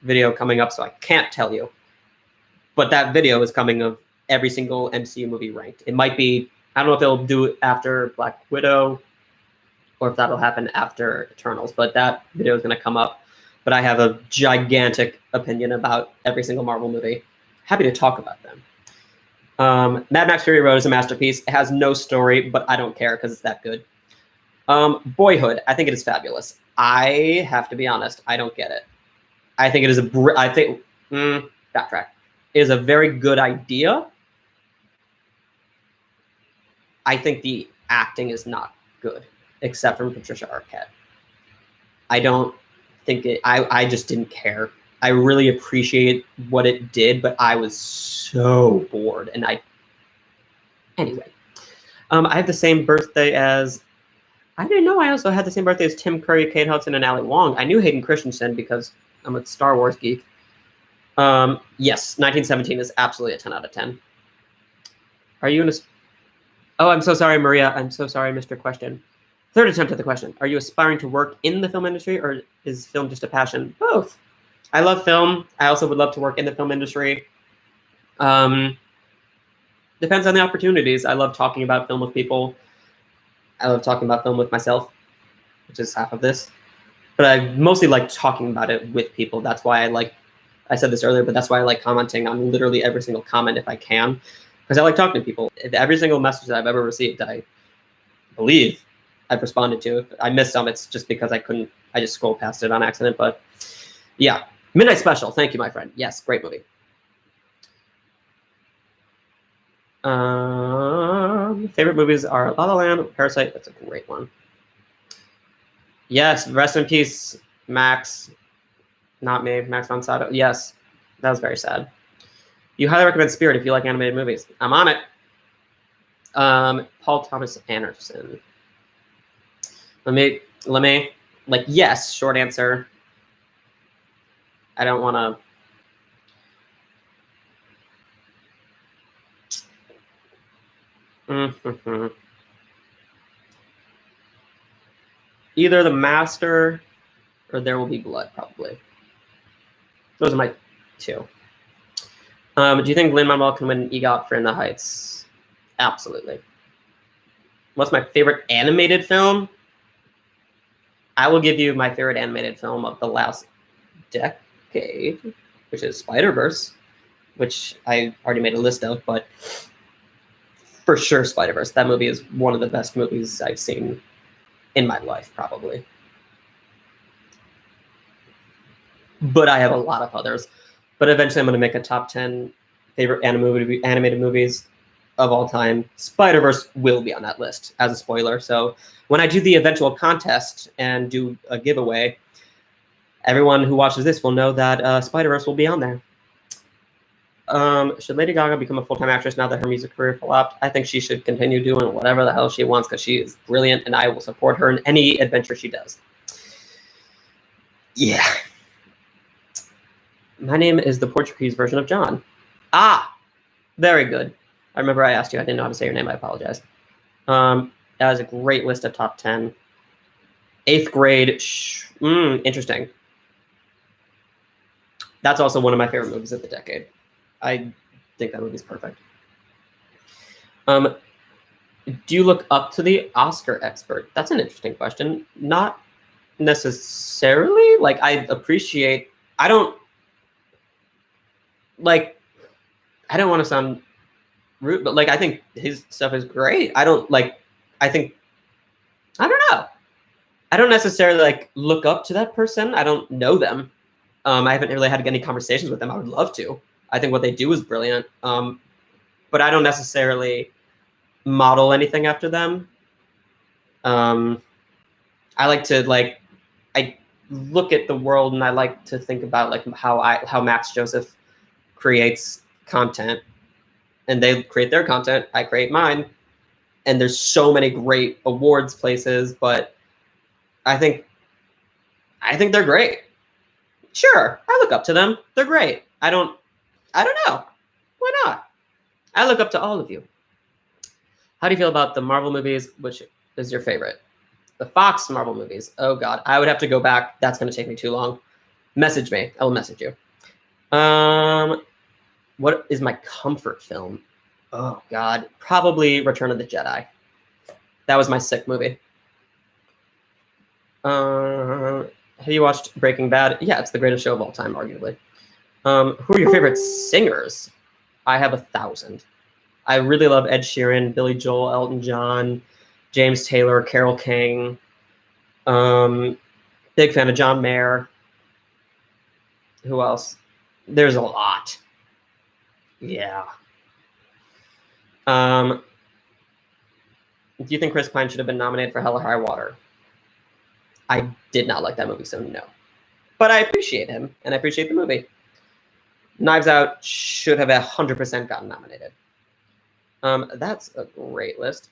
video coming up, so I can't tell you. But that video is coming of every single MCU movie ranked. It might be, I don't know if they'll do it after Black Widow, or if that'll happen after Eternals, but that video is going to come up. But I have a gigantic opinion about every single Marvel movie. Happy to talk about them. Mad Max Fury Road is a masterpiece. It has no story, but I don't care because it's that good. Boyhood, I think it is fabulous. I have to be honest, I don't get it. I think it is backtrack. It is a very good idea. I think the acting is not good, except from Patricia Arquette. I don't think it, I just didn't care. I really appreciate what it did, but I was so bored. And anyway, I have the same birthday as, I didn't know I also had the same birthday as Tim Curry, Kate Hudson, and Ali Wong. I knew Hayden Christensen because I'm a Star Wars geek. Yes, 1917 is absolutely a 10 out of 10. Are you in a... Oh, I'm so sorry, Maria. I'm so sorry, Mr. Question. Third attempt at the question. Are you aspiring to work in the film industry, or is film just a passion? Both. I love film. I also would love to work in the film industry. Depends on the opportunities. I love talking about film with people. I love talking about film with myself, which is half of this. But I mostly like talking about it with people. That's why I said this earlier, but that's why I like commenting on literally every single comment if I can, because I like talking to people. If every single message that I've ever received, I believe I've responded to. If I missed some, it's just because I just scrolled past it on accident. But yeah, Midnight Special. Thank you, my friend. Yes, great movie. Favorite movies are La La Land, Parasite. That's a great one. Yes, rest in peace, Max. Not me, Max von Sydow. Yes, that was very sad. You highly recommend Spirit if you like animated movies. I'm on it. Paul Thomas Anderson. Let me, like, yes, short answer. I don't want to. Either The Master or There Will Be Blood, probably. Those are my two. Do you think Lin-Manuel can win an EGOT for In the Heights? Absolutely. What's my favorite animated film? I will give you my favorite animated film of the last decade, which is Spider-Verse, which I already made a list of, but for sure Spider-Verse. That movie is one of the best movies I've seen in my life, probably. But I have a lot of others. But eventually I'm going to make a top 10 favorite animated movies of all time. Spider-Verse will be on that list as a spoiler. So when I do the eventual contest and do a giveaway, everyone who watches this will know that Spider-Verse will be on there. Should Lady Gaga become a full-time actress now that her music career flopped? I think she should continue doing whatever the hell she wants because she is brilliant and I will support her in any adventure she does. Yeah. My name is the Portuguese version of John. Ah, very good. I remember I asked you. I didn't know how to say your name. I apologize. That was a great list of top 10. 8th grade. Interesting. That's also one of my favorite movies of the decade. I think that movie's perfect. Do you look up to the Oscar expert? That's an interesting question. Not necessarily. Like, I don't want to sound rude, but like I think his stuff is great. I don't know. I don't necessarily like look up to that person. I don't know them. I haven't really had any conversations with them. I would love to. I think what they do is brilliant. But I don't necessarily model anything after them. I like to I look at the world and I like to think about like how Max Joseph creates content, and they create their content. I create mine, and there's so many great awards places, but I think they're great. Sure, I look up to them. They're great. I don't know. Why not? I look up to all of you. How do you feel about the Marvel movies? Which is your favorite? The Fox Marvel movies. Oh God, I would have to go back. That's going to take me too long. Message me. I will message you. What is my comfort film? Oh God, probably Return of the Jedi. That was my sick movie. Have you watched Breaking Bad? Yeah, it's the greatest show of all time, arguably. Who are your favorite singers? I have 1,000. I really love Ed Sheeran, Billy Joel, Elton John, James Taylor, Carole King. Big fan of John Mayer. Who else? There's a lot. Yeah. Do you think Chris Pine should have been nominated for Hell or High Water? I did not like that movie, so no. But I appreciate him, and I appreciate the movie. Knives Out should have 100% gotten nominated. That's a great list.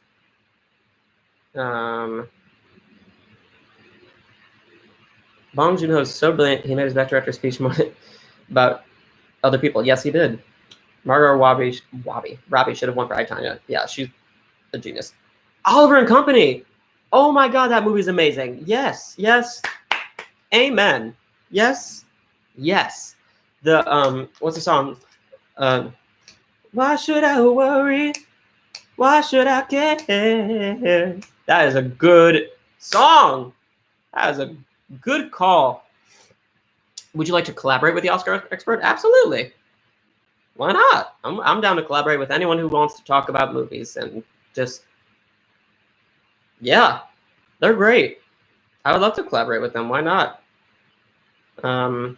Bong Joon-ho is so brilliant. He made his Best Director speech more about other people. Yes, he did. Margot Robbie should have won for I, Tonya. Yeah, she's a genius. Oliver and Company. Oh my God, that movie's amazing. Yes, yes. Amen. Yes, yes. The what's the song? Why should I worry? Why should I care? That is a good song. That is a good call. Would you like to collaborate with the Oscar expert? Absolutely. Why not? I'm down to collaborate with anyone who wants to talk about movies and just, yeah, they're great. I would love to collaborate with them. Why not? I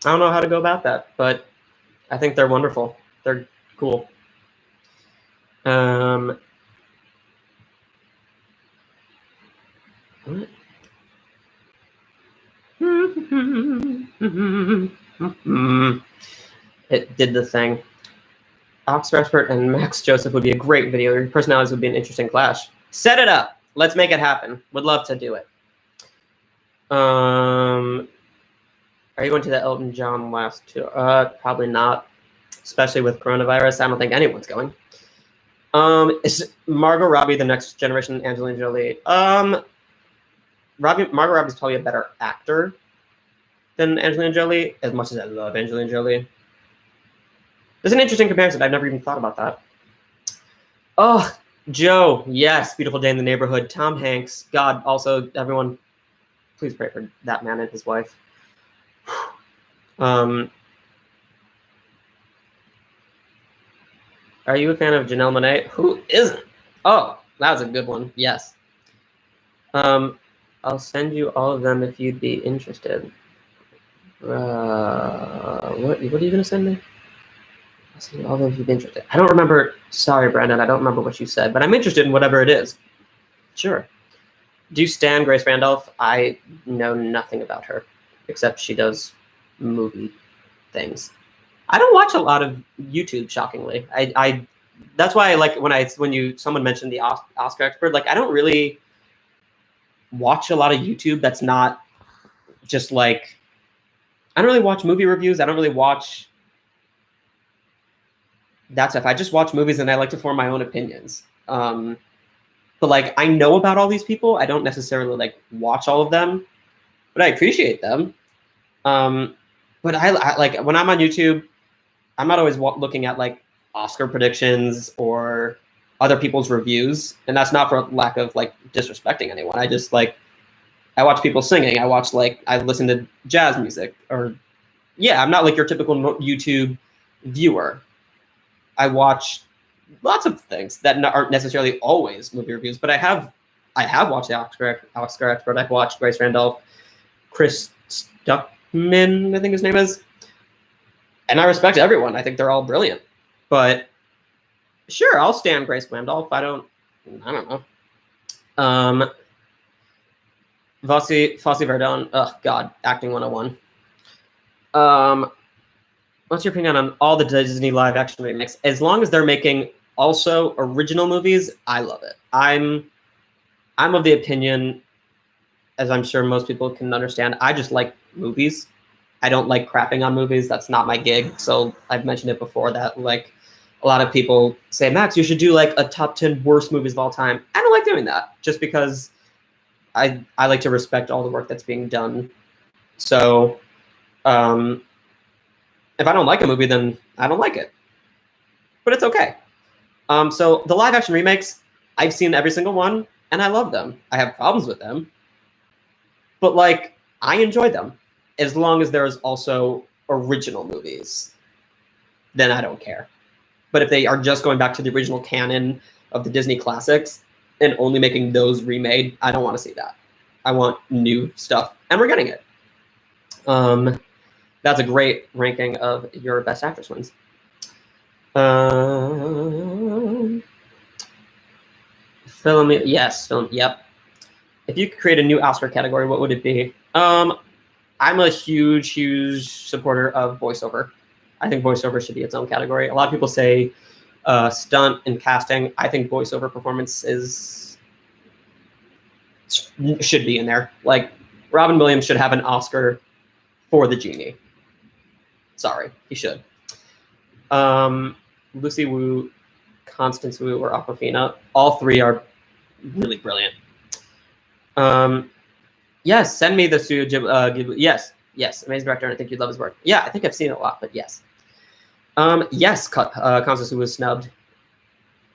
don't know how to go about that, but I think they're wonderful. They're cool. What? It did the thing. Oscar expert and Max Joseph would be a great video. Your personalities would be an interesting clash. Set it up. Let's make it happen. Would love to do it. Are you going to the Elton John last tour? Probably not, especially with coronavirus. I don't think anyone's going. Is Margot Robbie the next generation Angelina Jolie? Margot Robbie's probably a better actor than Angelina Jolie, as much as I love Angelina Jolie. There's an interesting comparison. I've never even thought about that. Oh, Joe. Yes, Beautiful Day in the Neighborhood. Tom Hanks. God, also, everyone, please pray for that man and his wife. Are you a fan of Janelle Monáe? Who isn't? Oh, that was a good one. Yes. I'll send you all of them if you'd be interested. What are you going to send me? I'll send you all of them if you'd be interested. I don't remember. Sorry, Brandon. I don't remember what you said, but I'm interested in whatever it is. Sure. Do you stan Grace Randolph? I know nothing about her, except she does movie things. I don't watch a lot of YouTube, shockingly. I that's why I like when someone mentioned the Oscar expert, like I don't really watch a lot of YouTube that's not just like, I don't really watch movie reviews. I don't really watch that stuff. I just watch movies and I like to form my own opinions. But like I know about all these people. I don't necessarily like watch all of them, but I appreciate them. But I like when I'm on YouTube, I'm not always looking at like Oscar predictions or other people's reviews, and that's not for lack of like disrespecting anyone. I just like, I watch people singing. I listen to jazz music, or yeah, I'm not like your typical YouTube viewer. I watch lots of things that aren't necessarily always movie reviews, but I have watched the Oscar expert. I've watched Grace Randolph, Chris Stuckman, I think his name is. And I respect everyone. I think they're all brilliant. But sure, I'll stand Grace Randolph. I don't know. Fosse Verdon. Oh God, acting 101. What's your opinion on all the Disney live action remakes? As long as they're making also original movies, I love it. I'm of the opinion, as I'm sure most people can understand, I just like movies. I don't like crapping on movies. That's not my gig. So I've mentioned it before that like a lot of people say, Max, you should do like a top 10 worst movies of all time. I don't like doing that just because I like to respect all the work that's being done. So if I don't like a movie, then I don't like it. But it's okay. So the live action remakes, I've seen every single one and I love them. I have problems with them, but like I enjoy them. As long as there's also original movies, then I don't care. But if they are just going back to the original canon of the Disney classics and only making those remade, I don't want to see that. I want new stuff, and we're getting it. That's a great ranking of your Best Actress wins. Film, yes, film, yep. If you could create a new Oscar category, what would it be? I'm a huge, huge supporter of voiceover. I think voiceover should be its own category. A lot of people say stunt and casting. I think voiceover performance should be in there. Like Robin Williams should have an Oscar for the genie. Sorry, he should. Lucy Wu, Constance Wu, or Awkwafina. All three are really brilliant. Yes, send me the Studio Ghibli. Yes, amazing director, and I think you'd love his work. Yeah, I think I've seen it a lot, but yes. Yes, Constance Wu was snubbed.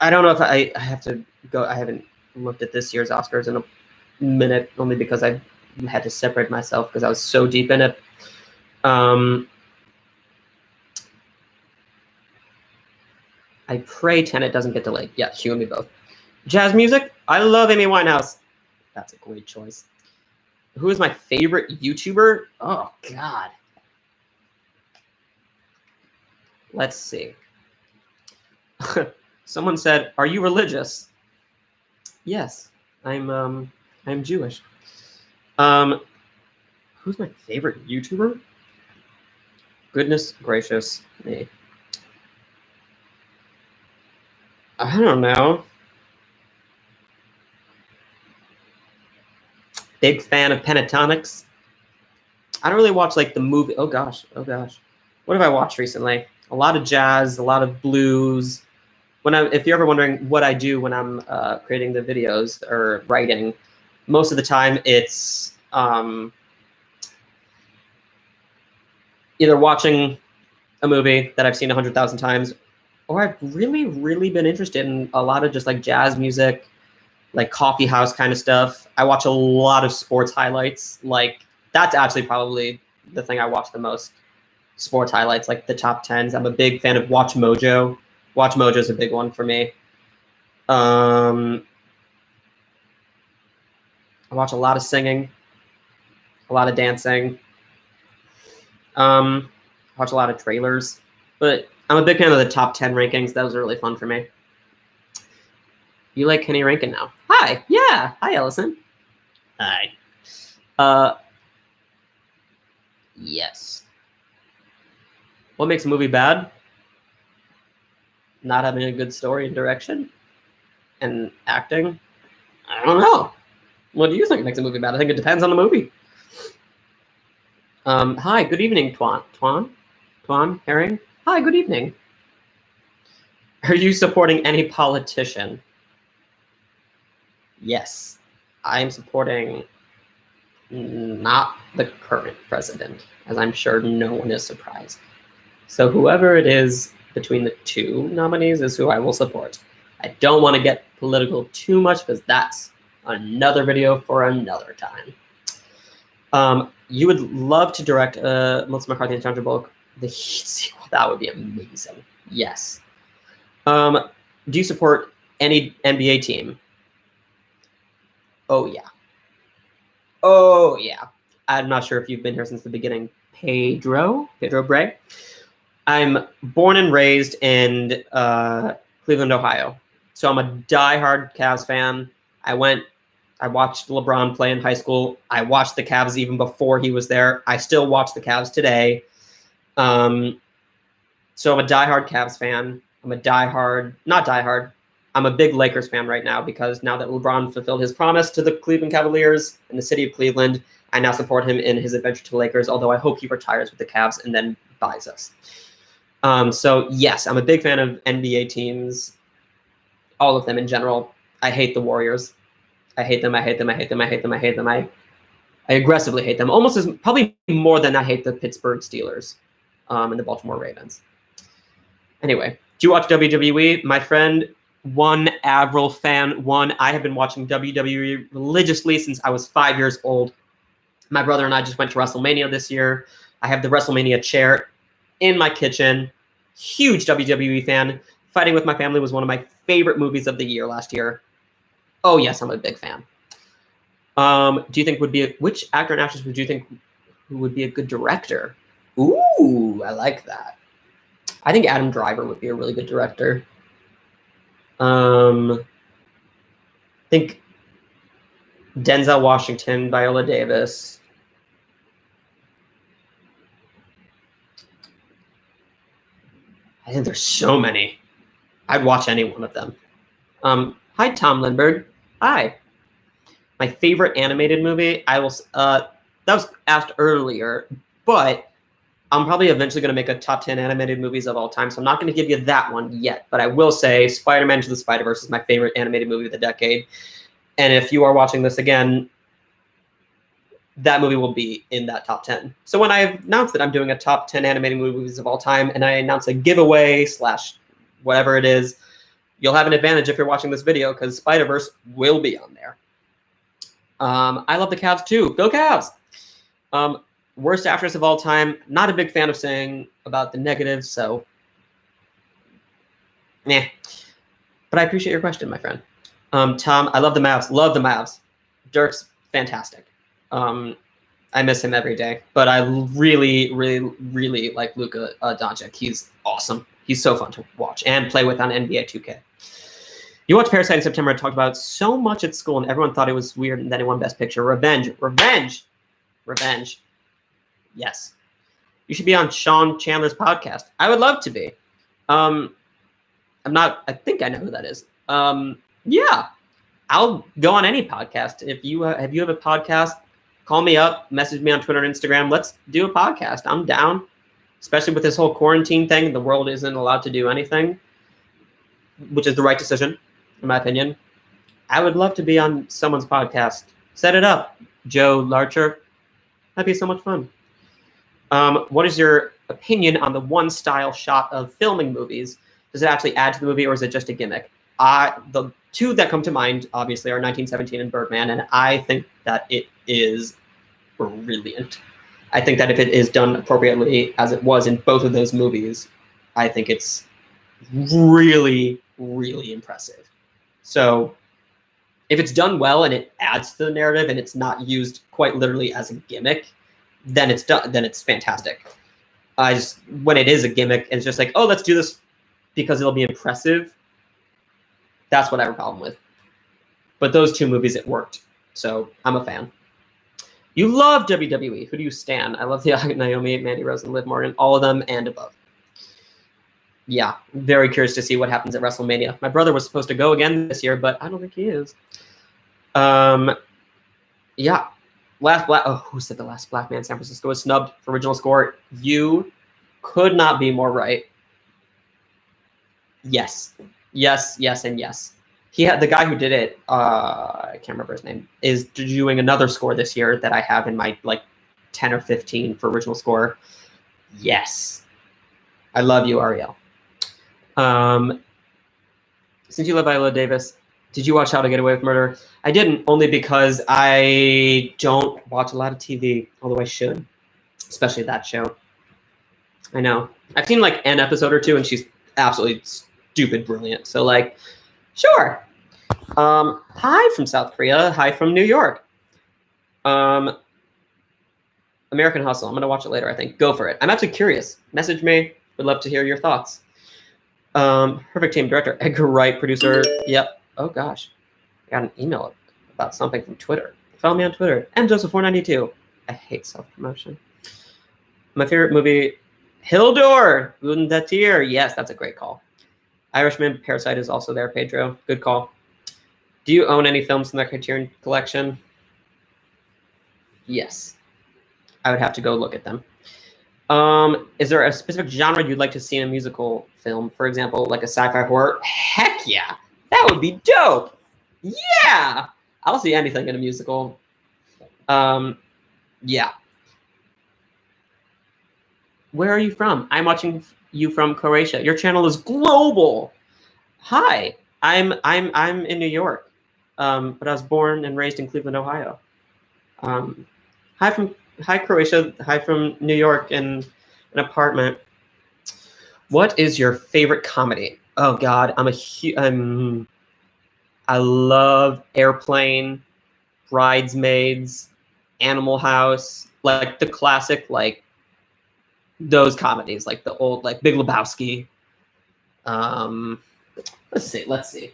I don't know if I have to go. I haven't looked at this year's Oscars in a minute, only because I had to separate myself because I was so deep in it. I pray Tenet doesn't get delayed. Yeah, you and me both. Jazz music? I love Amy Winehouse. That's a great choice. Who is my favorite YouTuber? Oh, God. Let's see. Someone said, "Are you religious?" Yes, I'm Jewish. Who's my favorite YouTuber? Goodness gracious me. I don't know. Big fan of Pentatonics. I don't really watch like the movie. Oh gosh. What have I watched recently? A lot of jazz, a lot of blues. If you're ever wondering what I do when I'm creating the videos or writing, most of the time it's either watching a movie that I've seen 100,000 times, or I've really, really been interested in a lot of just like jazz music, like coffee house kind of stuff. I watch a lot of sports highlights. Like that's actually probably the thing I watch the most. Sports highlights, like the top 10s. I'm a big fan of Watch Mojo. Watch Mojo is a big one for me. I watch a lot of singing, a lot of dancing. Watch a lot of trailers, but I'm a big fan of the top 10 rankings. That was really fun for me. You like Kenny Rankin now? Hi. Yeah. Hi, Ellison. Hi. Yes. What makes a movie bad? Not having a good story and direction and acting. I don't know. What do you think makes a movie bad? I think it depends on the movie. Hi, good evening, Twan Herring. Hi, good evening. Are you supporting any politician? Yes, I'm supporting not the current president, as I'm sure no one is surprised. So whoever it is between the two nominees is who I will support. I don't want to get political too much because that's another video for another time. You would love to direct Melissa McCarthy and Sandra Bullock, the Heat sequel. That would be amazing. Yes. Do you support any NBA team? Oh, yeah. Oh, yeah. I'm not sure if you've been here since the beginning. Pedro Bray. I'm born and raised in Cleveland, Ohio. So I'm a diehard Cavs fan. I watched LeBron play in high school. I watched the Cavs even before he was there. I still watch the Cavs today. So I'm a diehard Cavs fan. I'm a big Lakers fan right now because now that LeBron fulfilled his promise to the Cleveland Cavaliers and the city of Cleveland, I now support him in his adventure to the Lakers, although I hope he retires with the Cavs and then buys us. So yes, I'm a big fan of NBA teams, all of them in general. I hate the Warriors. I hate them. I aggressively hate them, almost as probably more than I hate the Pittsburgh Steelers and the Baltimore Ravens. Anyway, do you watch WWE? My friend, Avril fan, I have been watching WWE religiously since I was 5 years old. My brother and I just went to WrestleMania this year. I have the WrestleMania chair in my kitchen. Huge WWE fan. Fighting with My Family was one of my favorite movies of the year last year. Oh, yes, I'm a big fan. Do you think which actor and actress would you think who would be a good director? Ooh, I like that. I think Adam Driver would be a really good director. I think Denzel Washington, Viola Davis. I think there's so many. I'd watch any one of them. Hi, Tom Lindbergh. Hi. My favorite animated movie, that was asked earlier, but I'm probably eventually going to make a top 10 animated movies of all time, so I'm not going to give you that one yet. But I will say Spider-Man Into the Spider-Verse is my favorite animated movie of the decade. And if you are watching this again, that movie will be in that top 10. So when I announced that I'm doing a top 10 animated movies of all time, and I announce a giveaway / whatever it is, you'll have an advantage if you're watching this video because Spider-Verse will be on there. I love the Cavs too. Go Cavs! Worst actress of all time. Not a big fan of saying about the negatives, so nah. But I appreciate your question, my friend. Tom, I love the Mavs. Love the Mavs. Dirk's fantastic. I miss him every day, but I really, really, really like Luka Doncic. He's awesome. He's so fun to watch and play with on NBA 2K. You watched Parasite in September. I talked about so much at school, and everyone thought it was weird, and then it won Best Picture. Revenge. Yes. You should be on Sean Chandler's podcast. I would love to be. I think I know who that is. Yeah. I'll go on any podcast. If you have a podcast, call me up, message me on Twitter and Instagram. Let's do a podcast. I'm down, especially with this whole quarantine thing. The world isn't allowed to do anything, which is the right decision, in my opinion. I would love to be on someone's podcast. Set it up, Joe Larcher. That'd be so much fun. What is your opinion on the one style shot of filming movies? Does it actually add to the movie, or is it just a gimmick? The two that come to mind, obviously, are 1917 and Birdman, and I think that it is brilliant. I think that if it is done appropriately, as it was in both of those movies, I think it's really, really impressive. So if it's done well and it adds to the narrative and it's not used quite literally as a gimmick, then it's done. Then it's fantastic. When it is a gimmick, and it's just like, oh, let's do this because it'll be impressive. That's what I have a problem with. But those two movies, it worked. So I'm a fan. You love WWE. Who do you stan? I love the Naomi, Mandy Rose, and Liv Morgan. All of them and above. Yeah, very curious to see what happens at WrestleMania. My brother was supposed to go again this year, but I don't think he is. Yeah. Who said the last black man in San Francisco was snubbed for original score? You could not be more right. Yes, and yes. He had the guy who did it. I can't remember his name. Is doing another score this year that I have in my 10 or 15 for original score. Yes, I love you, Ariel. Since you love Viola Davis, did you watch How to Get Away with Murder? I didn't, only because I don't watch a lot of TV, although I should, especially that show. I know. I've seen an episode or two, and she's absolutely stupid brilliant. So sure. Hi from South Korea. Hi from New York. American Hustle. I'm going to watch it later, I think. Go for it. I'm actually curious. Message me. Would love to hear your thoughts. Perfect Team Director. Edgar Wright, producer. Yep. Oh, gosh. I got an email about something from Twitter. Follow me on Twitter. MJoseph492. I hate self-promotion. My favorite movie, Hildur. Gundatir. Yes, that's a great call. Irishman, Parasite is also there, Pedro. Good call. Do you own any films from the Criterion Collection? Yes. I would have to go look at them. Is there a specific genre you'd like to see in a musical film? For example, like a sci-fi horror? Heck yeah. That would be dope. Yeah. I'll see anything in a musical. Yeah. Where are you from? I'm watching you from Croatia. Your channel is global. Hi. I'm in New York. But I was born and raised in Cleveland, Ohio. Hi Croatia. Hi from New York in an apartment. What is your favorite comedy? Oh God, I love Airplane, Bridesmaids, Animal House, the classic, those comedies, the old, Big Lebowski. Let's see.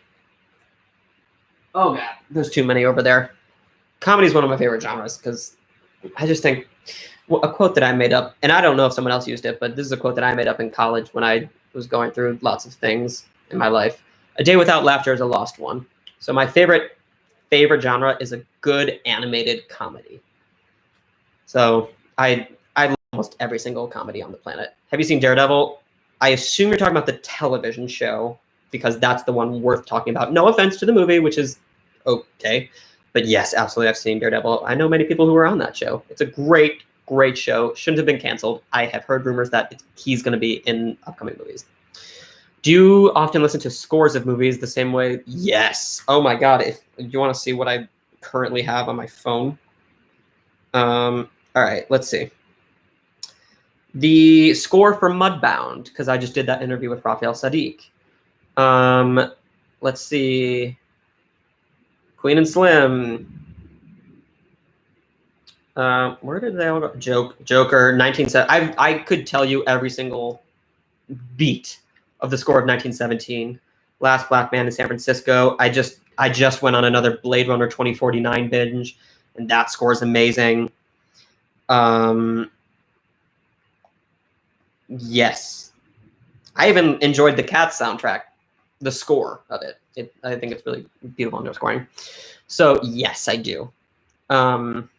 Oh God, there's too many over there. Comedy is one of my favorite genres because I just think a quote that I made up, and I don't know if someone else used it, but this is a quote that I made up in college when I was going through lots of things in my life. A day without laughter is a lost one. So my favorite genre is a good animated comedy. So I love almost every single comedy on the planet. Have you seen Daredevil? I assume you're talking about the television show because that's the one worth talking about. No offense to the movie, which is okay. But yes, absolutely, I've seen Daredevil. I know many people who were on that show. It's a great, great show. Shouldn't have been canceled. I have heard rumors that he's going to be in upcoming movies. Do you often listen to scores of movies the same way? Yes. Oh my God. If you want to see what I currently have on my phone. All right, let's see. The score for Mudbound, because I just did that interview with Raphael Saadiq. Let's see. Queen and Slim. Where did they all go? Joker, 1970. I could tell you every single beat of the score of 1917. Last Black Man in San Francisco. I just went on another Blade Runner 2049 binge, and that score is amazing. Yes. I even enjoyed the Cats soundtrack, the score of it. I think it's really beautiful underscoring. So yes, I do. That's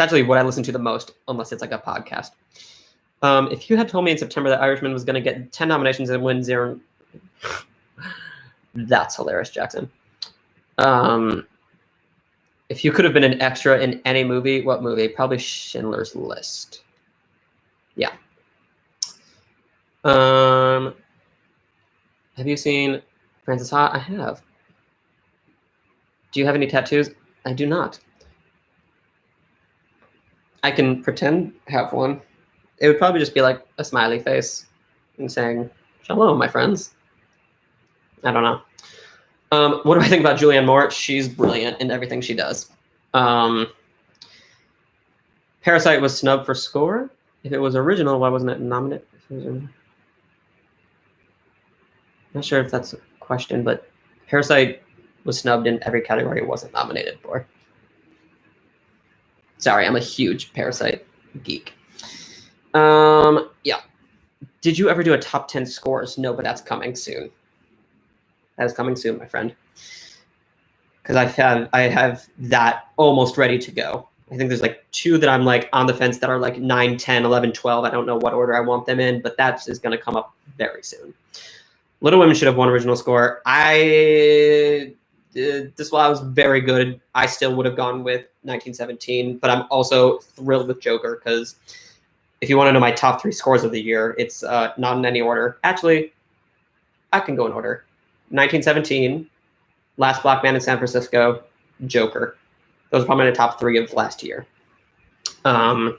actually what I listen to the most, unless it's like a podcast. If you had told me in September that Irishman was going to get 10 nominations and win 0, that's hilarious, Jackson. If you could have been an extra in any movie, what movie? Probably Schindler's List. Yeah. Have you seen Frances Ha? I have. Do you have any tattoos? I do not. I can pretend I have one. It would probably just be like a smiley face and saying, "Shalom, my friends." I don't know. What do I think about Julianne Moore? She's brilliant in everything she does. Parasite was snubbed for score. If it was original, why wasn't it nominated? Not sure if that's a question, but Parasite was snubbed in every category it wasn't nominated for. Sorry, I'm a huge Parasite geek. Yeah. Did you ever do a top 10 scores? No, but that's coming soon. That is coming soon, my friend. Because I have that almost ready to go. I think there's like 2 that I'm like on the fence that are like 9, 10, 11, 12. I don't know what order I want them in, but that is going to come up very soon. Little Women should have won original score. This one was very good. I still would have gone with 1917, but I'm also thrilled with Joker because if you want to know my top 3 scores of the year, it's not in any order. Actually, I can go in order. 1917, Last Black Man in San Francisco, Joker. Those are probably my top 3 of last year. Tonight's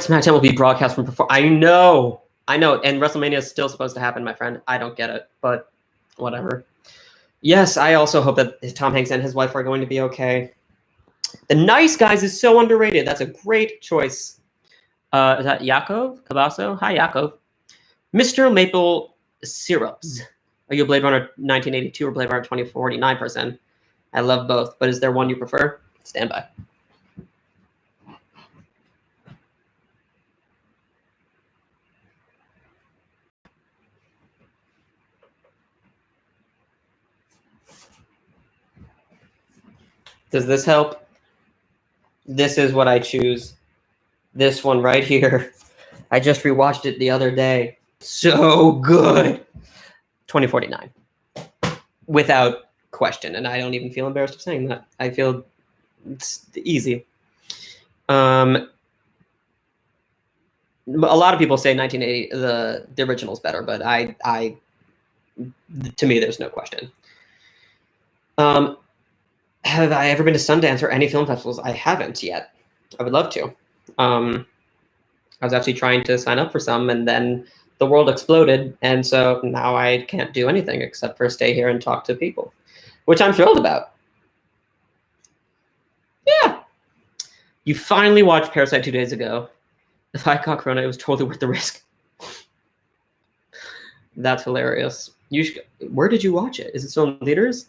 SmackDown will be broadcast from I know, and WrestleMania is still supposed to happen, my friend. I don't get it, but whatever. Yes, I also hope that Tom Hanks and his wife are going to be okay. The Nice Guys is so underrated. That's a great choice. Is that Yakov Cabasso? Hi, Yakov. Mr. Maple Syrups. Are you a Blade Runner 1982 or Blade Runner 2049 person? I love both, but is there one you prefer? Stand by. Does this help? This is what I choose. This one right here. I just rewatched it the other day. So good. 2049. Without question. And I don't even feel embarrassed of saying that. I feel it's easy. A lot of people say 1980, the original is better, but to me, there's no question. Have I ever been to Sundance or any film festivals? I haven't yet. I would love to. I was actually trying to sign up for some, and then the world exploded, and so now I can't do anything except for stay here and talk to people, which I'm thrilled about. Yeah. You finally watched Parasite 2 days ago. If I caught Corona, it was totally worth the risk. That's hilarious. Where did you watch it? Is it still in theaters?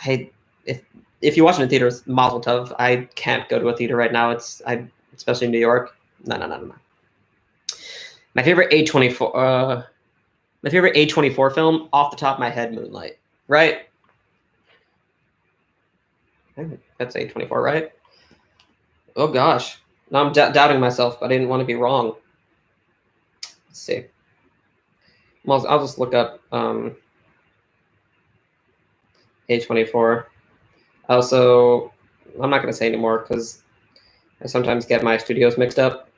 If you watch it in theaters, Mazel Tov. I can't go to a theater right now. Especially in New York. No. My favorite A24. My favorite A24 film, off the top of my head, Moonlight. Right? That's A24, right? Oh gosh. Now I'm doubting myself, but I didn't want to be wrong. Let's see. Well, I'll just look up A24. Also, I'm not going to say anymore because I sometimes get my studios mixed up.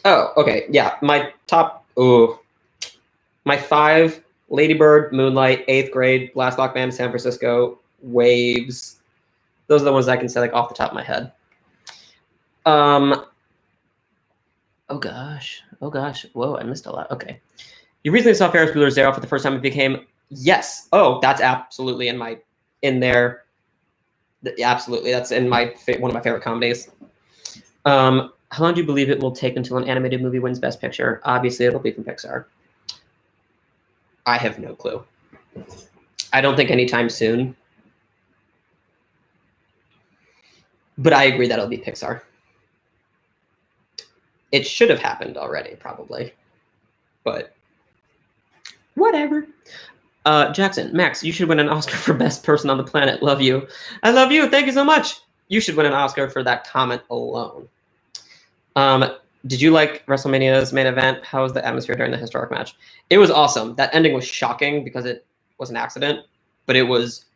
Oh, okay. Yeah, my top. Ooh, my 5: Lady Bird, Moonlight, Eighth Grade, Last Block Band, San Francisco, Waves. Those are the ones I can say like off the top of my head. Oh gosh. Oh gosh. Whoa, I missed a lot. Okay. You recently saw Ferris Bueller's Day Off for the first time. It became yes. Oh, that's absolutely in there. Absolutely, that's in my one of my favorite comedies. How long do you believe it will take until an animated movie wins Best Picture? Obviously, it'll be from Pixar. I have no clue. I don't think anytime soon. But I agree that it'll be Pixar. It should have happened already, probably. But whatever. Jackson, Max, you should win an Oscar for Best Person on the Planet. Love you. I love you. Thank you so much. You should win an Oscar for that comment alone. Did you like WrestleMania's main event? How was the atmosphere during the historic match? It was awesome. That ending was shocking because it was an accident, but it was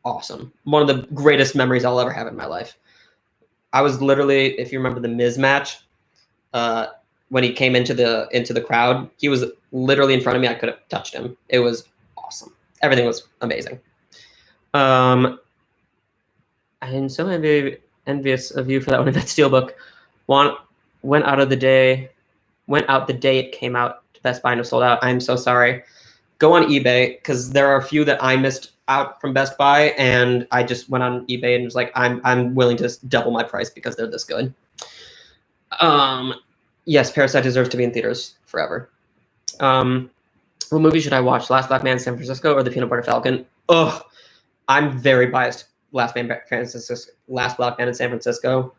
awesome. One of the greatest memories I'll ever have in my life. I was literally, if you remember the Miz match, when he came into the crowd, he was literally in front of me. I could have touched him. It was awesome. Everything was amazing. I am so envious of you for that one. That Steelbook went out the day it came out to Best Buy and was sold out. I'm so sorry. Go on eBay because there are a few that I missed out from Best Buy, and I just went on eBay and was like, I'm willing to double my price because they're this good. Yes, Parasite deserves to be in theaters forever. What movie should I watch? Last Black Man in San Francisco or The Peanut Butter Falcon? Ugh, I'm very biased. Last Black Man in San Francisco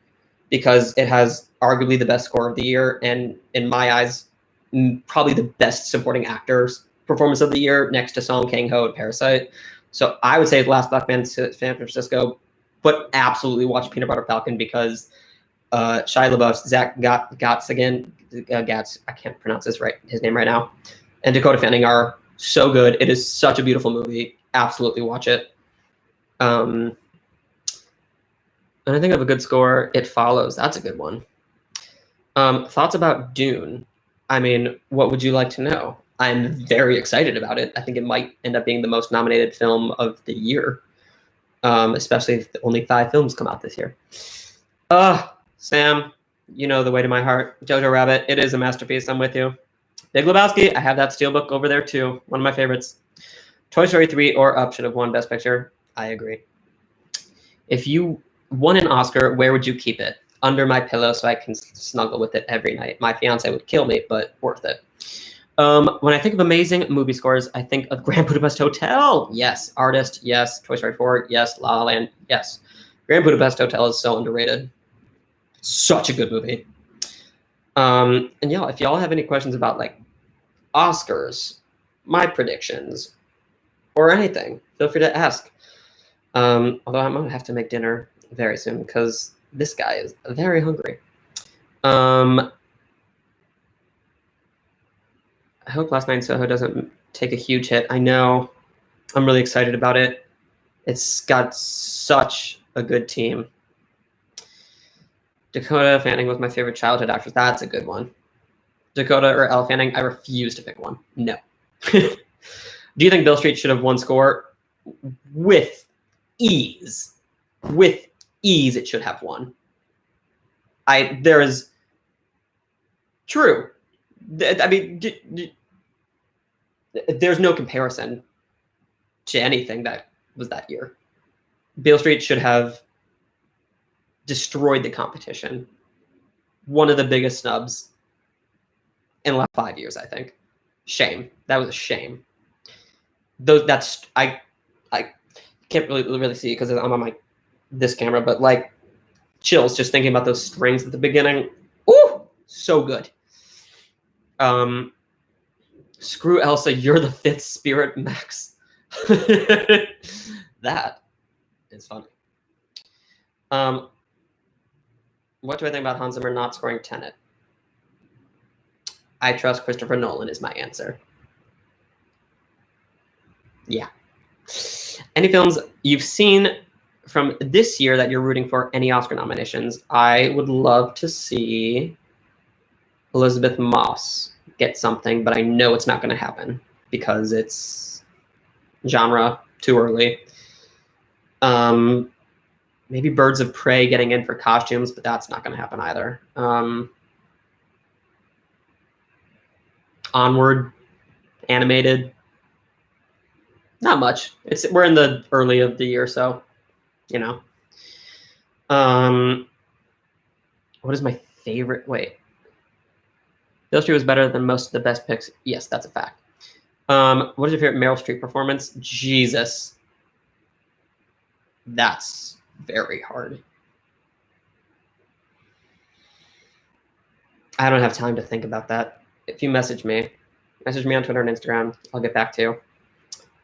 because it has arguably the best score of the year, and in my eyes, probably the best supporting actors performance of the year next to Song Kang-ho and Parasite. So I would say Last Black Man in San Francisco, but absolutely watch Peanut Butter Falcon because Shia LaBeouf, Zach Gatz, I can't pronounce his name right now, and Dakota Fanning are so good. It is such a beautiful movie. Absolutely watch it. And I think of a good score, It Follows. That's a good one. Thoughts about Dune? I mean, what would you like to know? I'm very excited about it. I think it might end up being the most nominated film of the year, especially if only 5 films come out this year. Sam, you know the way to my heart. Jojo Rabbit, it is a masterpiece. I'm with you. Big Lebowski, I have that Steelbook over there too. One of my favorites. Toy Story 3 or Up should have won Best Picture. I agree. If you won an Oscar, where would you keep it? Under my pillow so I can snuggle with it every night. My fiance would kill me, but worth it. When I think of amazing movie scores, I think of Grand Budapest Hotel. Yes. Artist. Yes. Toy Story 4. Yes. La La Land. Yes. Grand Budapest Hotel is so underrated. Such a good movie. And yeah, if y'all have any questions about like Oscars, my predictions, or anything, feel free to ask. Although I'm gonna have to make dinner very soon because this guy is very hungry. I hope Last Night in Soho doesn't take a huge hit. I know. I'm really excited about it. It's got such a good team. Dakota Fanning was my favorite childhood actress. That's a good one. Dakota or Elle Fanning? I refuse to pick one. No. Do you think Beale Street should have won score? With ease. With ease, it should have won. There is true. I mean, there's no comparison to anything that was that year. Beale Street should have destroyed the competition. One of the biggest snubs in the last 5 years, I think. Shame. That was a shame. I can't really see because I'm on this camera, but like chills just thinking about those strings at the beginning. Ooh, so good. Screw Elsa, you're the 5th spirit, Max. That is funny. What do I think about Hans Zimmer not scoring Tenet? I trust Christopher Nolan is my answer. Yeah. Any films you've seen from this year that you're rooting for any Oscar nominations? I would love to see Elizabeth Moss get something, but I know it's not going to happen because it's genre too early. Maybe Birds of Prey getting in for costumes, but that's not going to happen either. Onward, animated, not much. We're in the early of the year, so you know. What is my favorite? Wait, Beale Street was better than most of the best picks. Yes, that's a fact. What is your favorite Meryl Streep performance? Jesus, that's very hard. I don't have time to think about that. If you message me on Twitter and Instagram, I'll get back to you.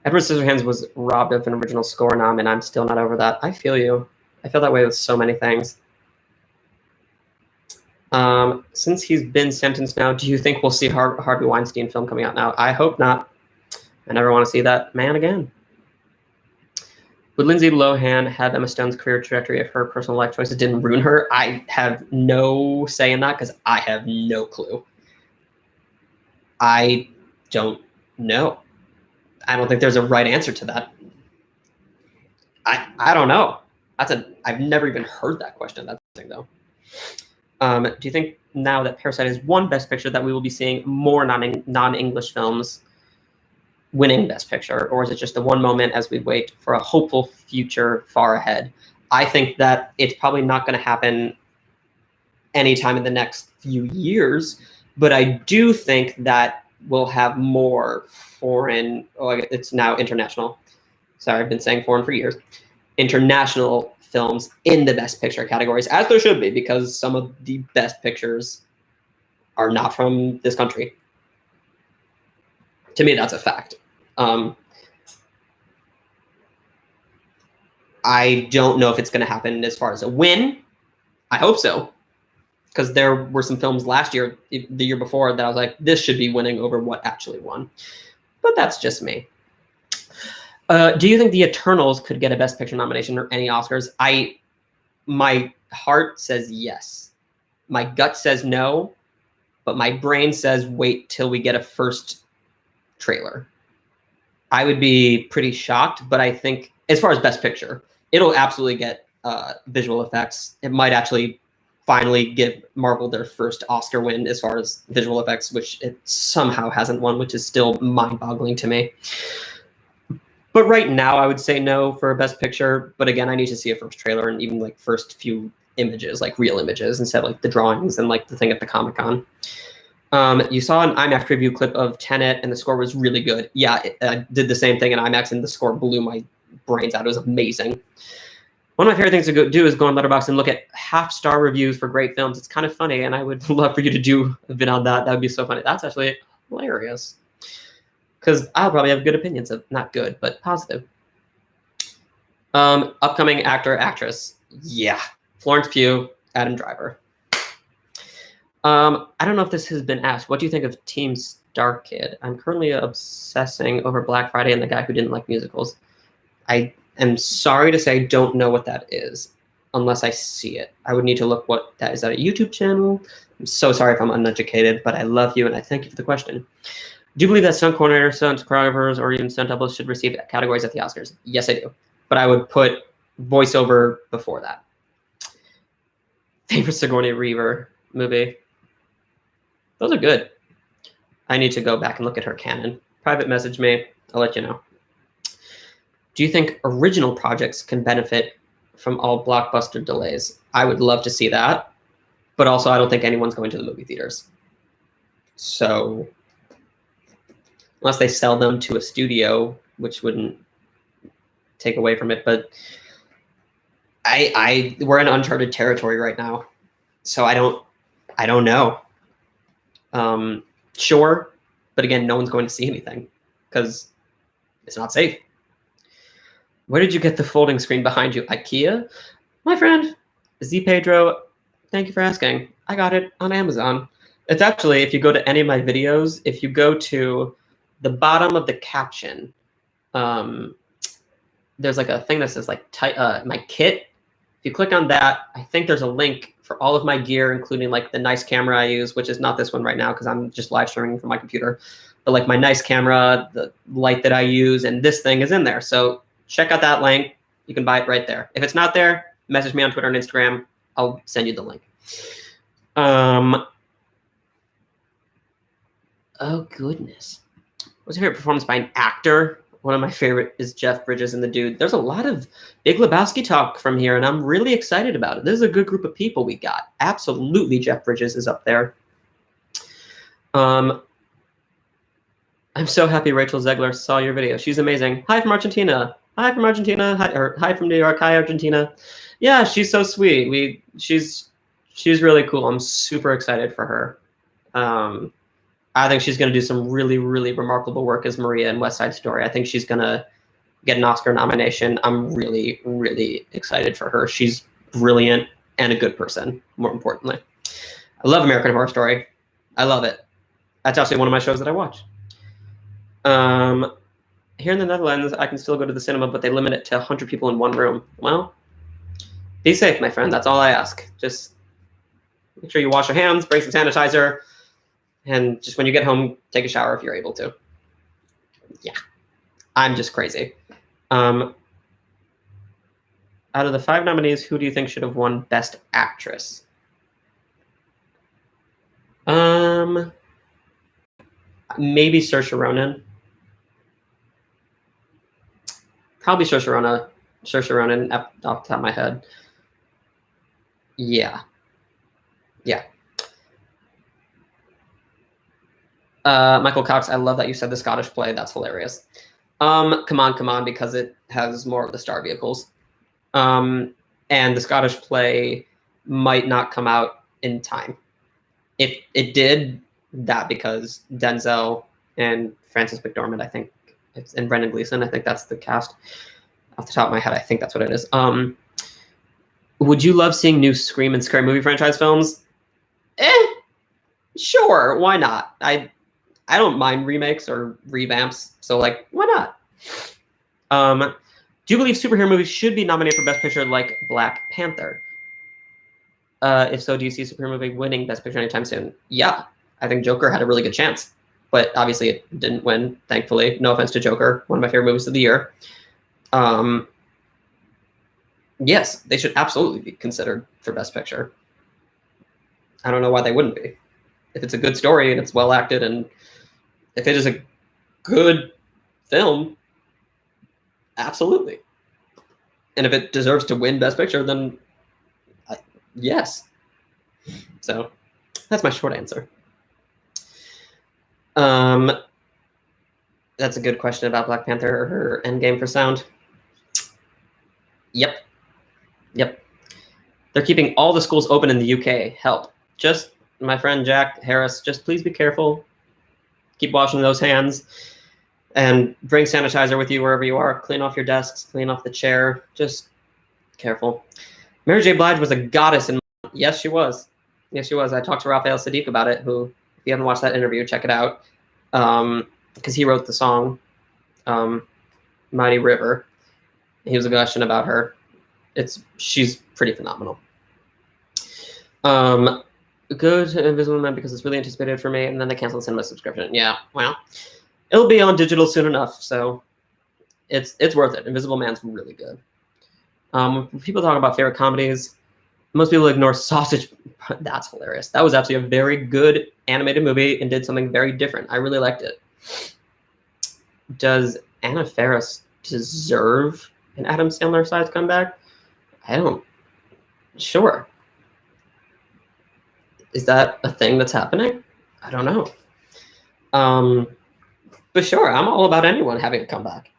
Edward Scissorhands was robbed of an original score nom, and I'm still not over that. I feel you. I feel that way with so many things. Since he's been sentenced now, do you think we'll see Harvey Weinstein film coming out now? I hope not. I never want to see that man again. Would Lindsay Lohan have Emma Stone's career trajectory if her personal life choices didn't ruin her? I have no say in that because I have no clue. I don't know. I don't think there's a right answer to that. I don't know. I've never even heard that question. That's the thing, though. Do you think now that Parasite is won Best Picture that we will be seeing more non-English films winning Best Picture, or is it just the one moment as we wait for a hopeful future far ahead? I think that it's probably not going to happen anytime in the next few years, but I do think that we'll have more foreign, it's now international. Sorry, I've been saying foreign for years. International films in the Best Picture categories, as there should be, because some of the best pictures are not from this country. To me, that's a fact. I don't know if it's going to happen as far as a win. I hope so, because there were some films last year, the year before, that I was like, this should be winning over what actually won. But that's just me. Do you think The Eternals could get a Best Picture nomination or any Oscars? My heart says yes. My gut says no, but my brain says wait till we get a first trailer. I would be pretty shocked, but I think as far as Best Picture, it'll absolutely get visual effects. It might actually finally give Marvel their first Oscar win as far as visual effects, which it somehow hasn't won, which is still mind-boggling to me. But right now, I would say no for a Best Picture. But again, I need to see a first trailer and even like first few images, like real images, instead of like the drawings and like the thing at the Comic-Con. You saw an IMAX preview clip of Tenet, and the score was really good. Yeah, I did the same thing in IMAX, and the score blew my brains out. It was amazing. One of my favorite things to do is go on Letterboxd and look at half-star reviews for great films. It's kind of funny, and I would love for you to do a vid on that. That would be so funny. That's actually hilarious, because I'll probably have good opinions of, not good, but positive. Upcoming actor, actress. Yeah. Florence Pugh, Adam Driver. I don't know if this has been asked. What do you think of Team Star Kid? I'm currently obsessing over Black Friday and the guy who didn't like musicals. I am sorry to say I don't know what that is unless I see it. I would need to look what that is. That a YouTube channel? I'm so sorry if I'm uneducated, but I love you and I thank you for the question. Do you believe that stunt coordinators, stunt choreographers, or even stunt doubles should receive categories at the Oscars? Yes, I do. But I would put voiceover before that. Favorite Sigourney Weaver movie? Those are good. I need to go back and look at her canon. Private message me. I'll let you know. Do you think original projects can benefit from all blockbuster delays? I would love to see that. But also, I don't think anyone's going to the movie theaters. So, unless they sell them to a studio, which wouldn't take away from it. But we're in uncharted territory right now. So I don't know. Sure, but again, no one's going to see anything because it's not safe. Where did you get the folding screen behind you? IKEA? My friend, Z Pedro, Thank you for asking. I got it on Amazon. It's actually, if you go to any of my videos, if you go to the bottom of the caption, there's like a thing that says like my kit. If you click on that, I think there's a link for all of my gear, including like the nice camera I use, which is not this one right now because I'm just live streaming from my computer. But like my nice camera, the light that I use, and this thing is in there. So check out that link. You can buy it right there. If it's not there, message me on Twitter and Instagram. I'll send you the link. Oh goodness. What's your favorite performance by an actor? One of my favorite is Jeff Bridges and the Dude. There's a lot of Big Lebowski talk from here, and I'm really excited about it. This is a good group of people we got. Absolutely, Jeff Bridges is up there. I'm so happy Rachel Zegler saw your video. She's amazing. Hi from Argentina. Hi from Argentina. Hi from New York. Hi, Argentina. Yeah, she's so sweet. She's really cool. I'm super excited for her. I think she's going to do some really, really remarkable work as Maria in West Side Story. I think she's going to get an Oscar nomination. I'm really, really excited for her. She's brilliant and a good person, more importantly. I love American Horror Story. I love it. That's actually one of my shows that I watch. Here in the Netherlands, I can still go to the cinema, but they limit it to 100 people in one room. Well, be safe, my friend. That's all I ask. Just make sure you wash your hands, bring some sanitizer, and just when you get home, take a shower if you're able to. Yeah, I'm just crazy. Out of the 5 nominees, who do you think should have won Best Actress? Maybe Saoirse Ronan. Probably Saoirse Ronan off the top of my head. Yeah. Michael Cox, I love that you said the Scottish play. That's hilarious. Come on, because it has more of the star vehicles. And the Scottish play might not come out in time. If it did, that because Denzel and Frances McDormand, I think, and Brendan Gleeson, I think that's the cast. Off the top of my head, I think that's what it is. Would you love seeing new Scream and Scary Movie franchise films? Sure, why not? I don't mind remakes or revamps, so like, why not? Do you believe superhero movies should be nominated for Best Picture like Black Panther? If so, do you see a superhero movie winning Best Picture anytime soon? Yeah, I think Joker had a really good chance, but obviously it didn't win, thankfully. No offense to Joker, one of my favorite movies of the year. Yes, they should absolutely be considered for Best Picture. I don't know why they wouldn't be. If it's a good story and it's well acted, and if it is a good film, absolutely. And if it deserves to win Best Picture, then yes. So that's my short answer. That's a good question about Black Panther or Endgame for sound. Yep. They're keeping all the schools open in the UK. Help. Just, my friend Jack Harris, just please be careful. Keep washing those hands. And bring sanitizer with you wherever you are. Clean off your desks. Clean off the chair. Just careful. Mary J. Blige was a goddess in... Yes, she was. I talked to Raphael Sadiq about it, who, if you haven't watched that interview, check it out. Because he wrote the song, Mighty River. He was gushing about her. She's pretty phenomenal. Go to Invisible Man because it's really anticipated for me, and then they canceled the cinema subscription. Yeah, well, it'll be on digital soon enough, so it's worth it. Invisible Man's really good. When people talk about favorite comedies, most people ignore Sausage. That's hilarious. That was actually a very good animated movie and did something very different. I really liked it. Does Anna Faris deserve an Adam Sandler-sized comeback? I don't. Sure. Is that a thing that's happening? I don't know. But sure, I'm all about anyone having a comeback.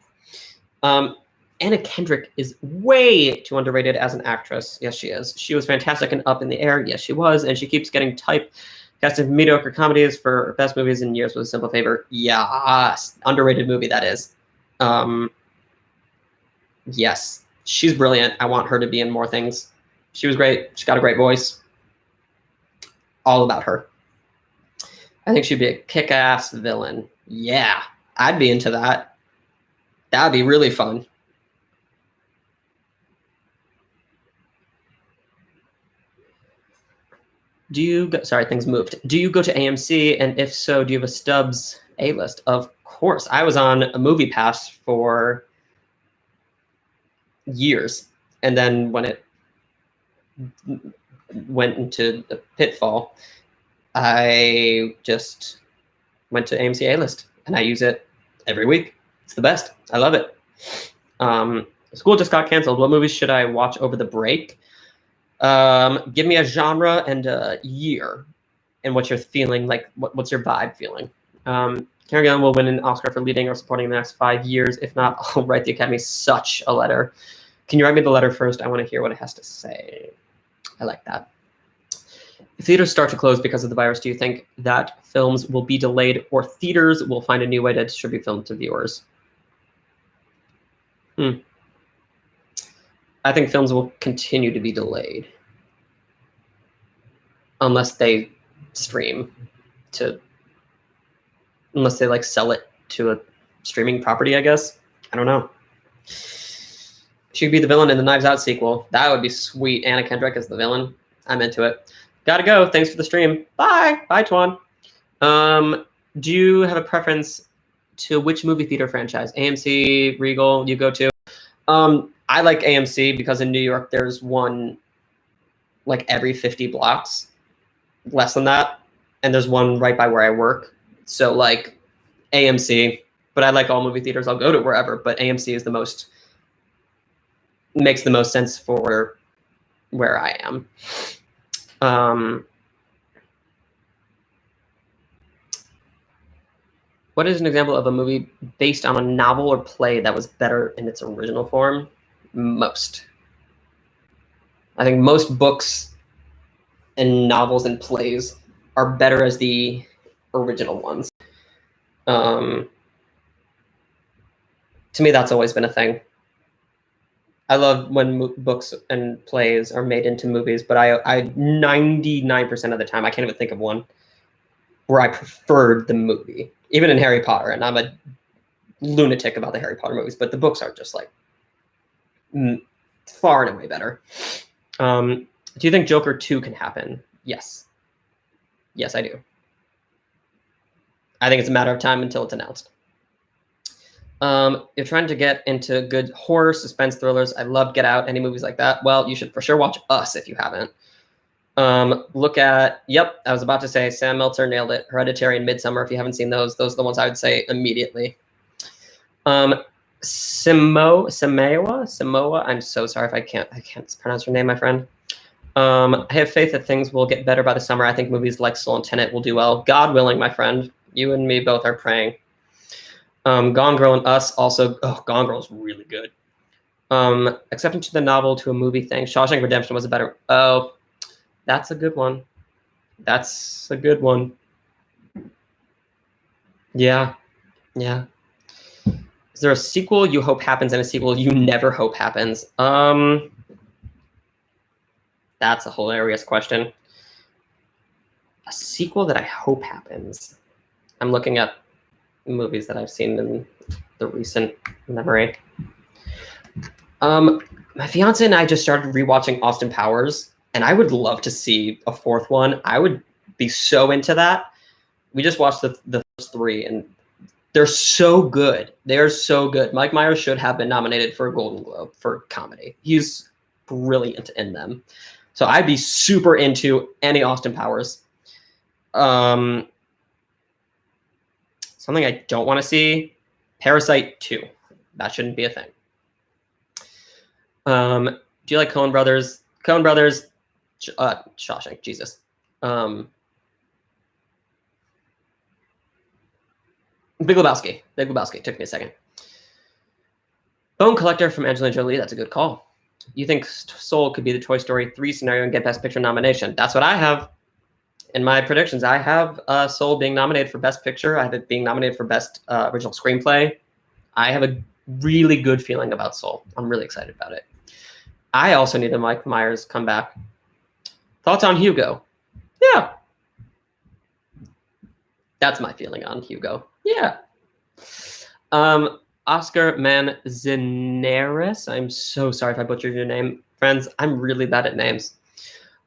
Anna Kendrick is way too underrated as an actress. Yes, she is. She was fantastic in Up in the Air. Yes, she was. And she keeps getting typecast in mediocre comedies for best movies in years with a simple favor. Yes. Underrated movie, that is. Yes. She's brilliant. I want her to be in more things. She was great. She's got a great voice. all about her. I think she'd be a kick-ass villain. Yeah, I'd be into that. That'd be really fun. Do you go, sorry, things moved. Do you go to AMC? And if so, do you have a Stubbs A-list? Of course. I was on a Movie Pass for years. And then when it went into the pitfall, I just went to AMC A-list, and I use it every week. It's the best. I love it. School just got canceled. What movies should I watch over the break? Give me a genre and a year, and what you're feeling like. What's your vibe feeling? Karen Gillan will win an Oscar for leading or supporting in the next 5 years. If not, I'll write the Academy such a letter. Can you write me the letter first? I want to hear what it has to say. I like that. If theaters start to close because of the virus, do you think that films will be delayed, or theaters will find a new way to distribute film to viewers? I think films will continue to be delayed unless they stream unless they like sell it to a streaming property, I guess. I don't know. She could be the villain in the Knives Out sequel. That would be sweet. Anna Kendrick as the villain. I'm into it. Gotta go. Thanks for the stream. Bye. Bye, Tuan. Do you have a preference to which movie theater franchise? AMC, Regal, you go to? I like AMC because in New York, there's one like every 50 blocks, less than that. And there's one right by where I work. So like AMC, but I like all movie theaters. I'll go to wherever, but AMC is makes the most sense for where I am. What is an example of a movie based on a novel or play that was better in its original form? Most. I think most books and novels and plays are better as the original ones. To me, that's always been a thing. I love when books and plays are made into movies, but I 99% of the time, I can't even think of one where I preferred the movie, even in Harry Potter. And I'm a lunatic about the Harry Potter movies, but the books are just like far and away better. Do you think Joker 2 can happen? Yes. Yes, I do. I think it's a matter of time until it's announced. You're trying to get into good horror, suspense thrillers. I love Get Out, any movies like that. Well, you should for sure watch Us if you haven't. Look at, yep, I was about to say Sam Meltzer nailed it. Hereditary and Midsummer. If you haven't seen those are the ones I would say immediately. Samoa. I'm so sorry if I can't pronounce your name, my friend. I have faith that things will get better by the summer. I think movies like Soul and Tenet will do well. God willing, my friend. You and me both are praying. Gone Girl and Us also. Oh, Gone Girl is really good. Exception to the novel to a movie thing. Shawshank Redemption was a better. Oh, that's a good one. That's a good one. Yeah. Yeah. Is there a sequel you hope happens and a sequel you never hope happens? That's a hilarious question. A sequel that I hope happens. I'm looking at movies that I've seen in the recent memory. My fiance and I just started rewatching Austin Powers, and I would love to see a fourth one. I would be so into that. We just watched the first three, and they're so good. They're so good. Mike Myers should have been nominated for a Golden Globe for comedy. He's brilliant in them. So I'd be super into any Austin Powers. Something I don't want to see, Parasite 2. That shouldn't be a thing. Do you like Coen Brothers? Coen Brothers, Shawshank, Jesus. Big Lebowski. Big Lebowski. Took me a second. Bone Collector from Angelina Jolie. That's a good call. You think Soul could be the Toy Story 3 scenario and get Best Picture nomination? That's what I have in my predictions. I have Soul being nominated for Best Picture. I have it being nominated for Best Original Screenplay. I have a really good feeling about Soul. I'm really excited about it. I also need a Mike Myers comeback. Thoughts on Hugo? Yeah, That's my feeling on Hugo. Yeah. Oscar Manzanares. I'm so sorry if I butchered your name. Friends, I'm really bad at names.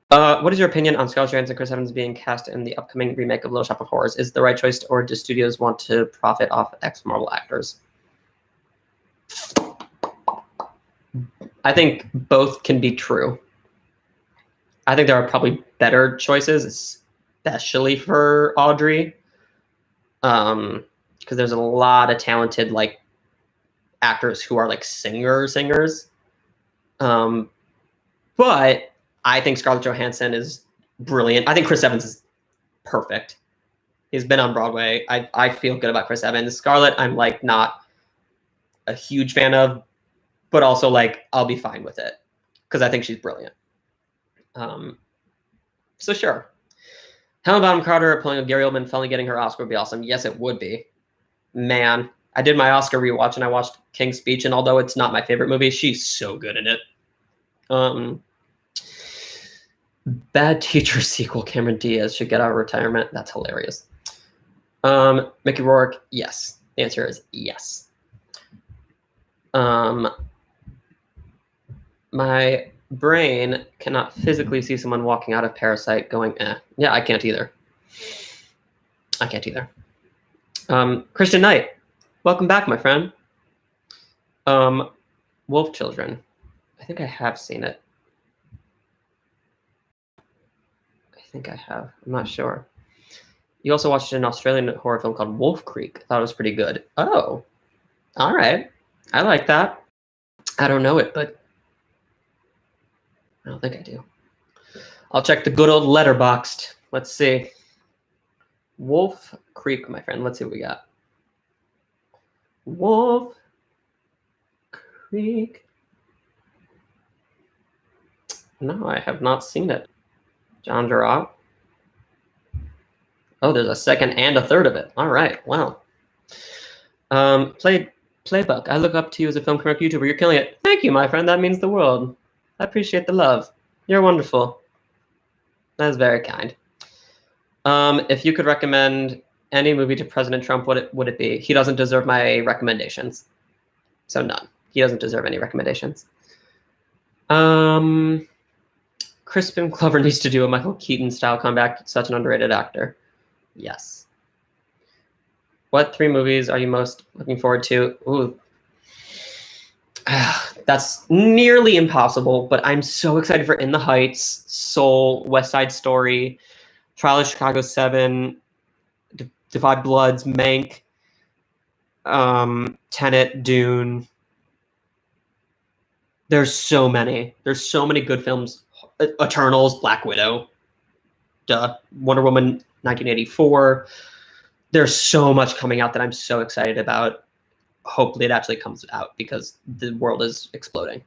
What is your opinion on Scarlett Johansson and Chris Evans being cast in the upcoming remake of Little Shop of Horrors? Is it the right choice, or do studios want to profit off ex-Marvel actors? I think both can be true. I think there are probably better choices, especially for Audrey, because there's a lot of talented like actors who are like singers. But I think Scarlett Johansson is brilliant. I think Chris Evans is perfect. He's been on Broadway. I feel good about Chris Evans. Scarlett, I'm like not a huge fan of, but also like I'll be fine with it because I think she's brilliant. So sure. Helen Bonham Carter playing a Gary Oldman finally getting her Oscar would be awesome. Yes, it would be. Man, I did my Oscar rewatch and I watched King's Speech, and although it's not my favorite movie, she's so good in it. Bad Teacher sequel, Cameron Diaz should get out of retirement. That's hilarious. Mickey Rourke, yes. The answer is yes. My brain cannot physically see someone walking out of Parasite going, eh. Yeah, I can't either. Christian Knight, welcome back, my friend. Wolf Children. I think I have seen it. I think I have. I'm not sure. You also watched an Australian horror film called Wolf Creek. I thought it was pretty good. Oh, all right. I like that. I don't know it, but I don't think I do. I'll check the good old Letterboxd. Let's see. Wolf Creek, my friend. Let's see what we got. Wolf Creek. No, I have not seen it. John Jarrah. Oh, there's a second and a third of it. All right. Wow. Playbook. I look up to you as a film critic YouTuber. You're killing it. Thank you, my friend. That means the world. I appreciate the love. You're wonderful. That is very kind. If you could recommend any movie to President Trump, what would it be? He doesn't deserve my recommendations. So none. He doesn't deserve any recommendations. Crispin Glover needs to do a Michael Keaton style comeback. Such an underrated actor. Yes. What 3 movies are you most looking forward to? Ooh. That's nearly impossible, but I'm so excited for In the Heights, Soul, West Side Story, Trial of Chicago 7, Divide Bloods, Mank, Tenet, Dune. There's so many. There's so many good films. Eternals, Black Widow, Wonder Woman 1984. There's so much coming out that I'm so excited about. Hopefully it actually comes out because the world is exploding.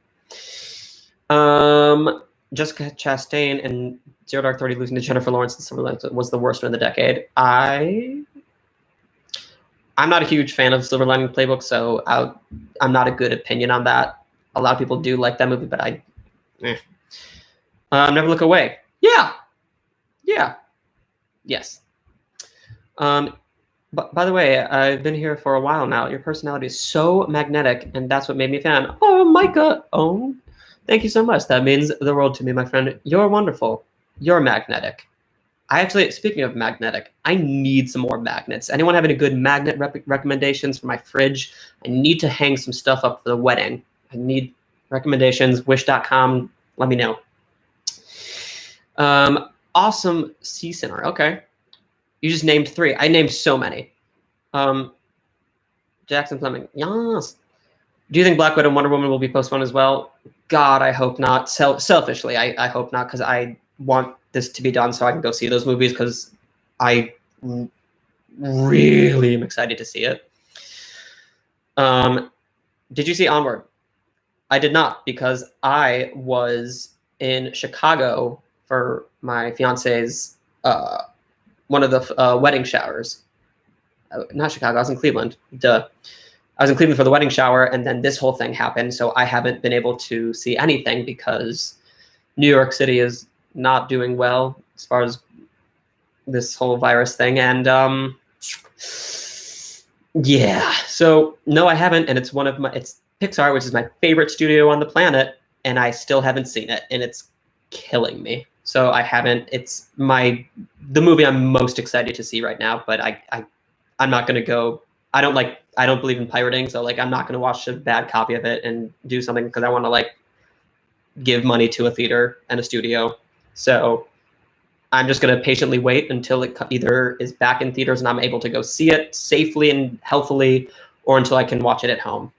Jessica Chastain and Zero Dark 30 losing to Jennifer Lawrence in Silver Linings was the worst one of the decade. I'm not a huge fan of Silver Lining Playbook, so I'm not a good opinion on that. A lot of people do like that movie, but Never Look Away. Yeah. Yes. But by the way, I've been here for a while now. Your personality is so magnetic, and that's what made me a fan. Oh, Micah. Oh, thank you so much. That means the world to me, my friend. You're wonderful. You're magnetic. Speaking of magnetic, I need some more magnets. Anyone have any good magnet recommendations for my fridge? I need to hang some stuff up for the wedding. I need recommendations. Wish.com. Let me know. Awesome Sea Center. Okay. You just named 3. I named so many. Jackson Fleming. Yes. Do you think Black Widow and Wonder Woman will be postponed as well? God, I hope not. Selfishly, I hope not, because I want this to be done so I can go see those movies, because I really am excited to see it. Did you see Onward? I did not, because I was in Chicago for my fiance's one of the wedding showers. Not Chicago, I was in Cleveland. I was in Cleveland for the wedding shower, and then this whole thing happened, so I haven't been able to see anything because New York City is not doing well as far as this whole virus thing. And Yeah. So no, I haven't, and it's Pixar, which is my favorite studio on the planet, and I still haven't seen it, and it's killing me. So I haven't. It's the movie I'm most excited to see right now, but I'm not gonna go. I don't believe in pirating, so like I'm not gonna watch a bad copy of it and do something because I want to like give money to a theater and a studio. So I'm just going to patiently wait until it either is back in theaters and I'm able to go see it safely and healthily, or until I can watch it at home.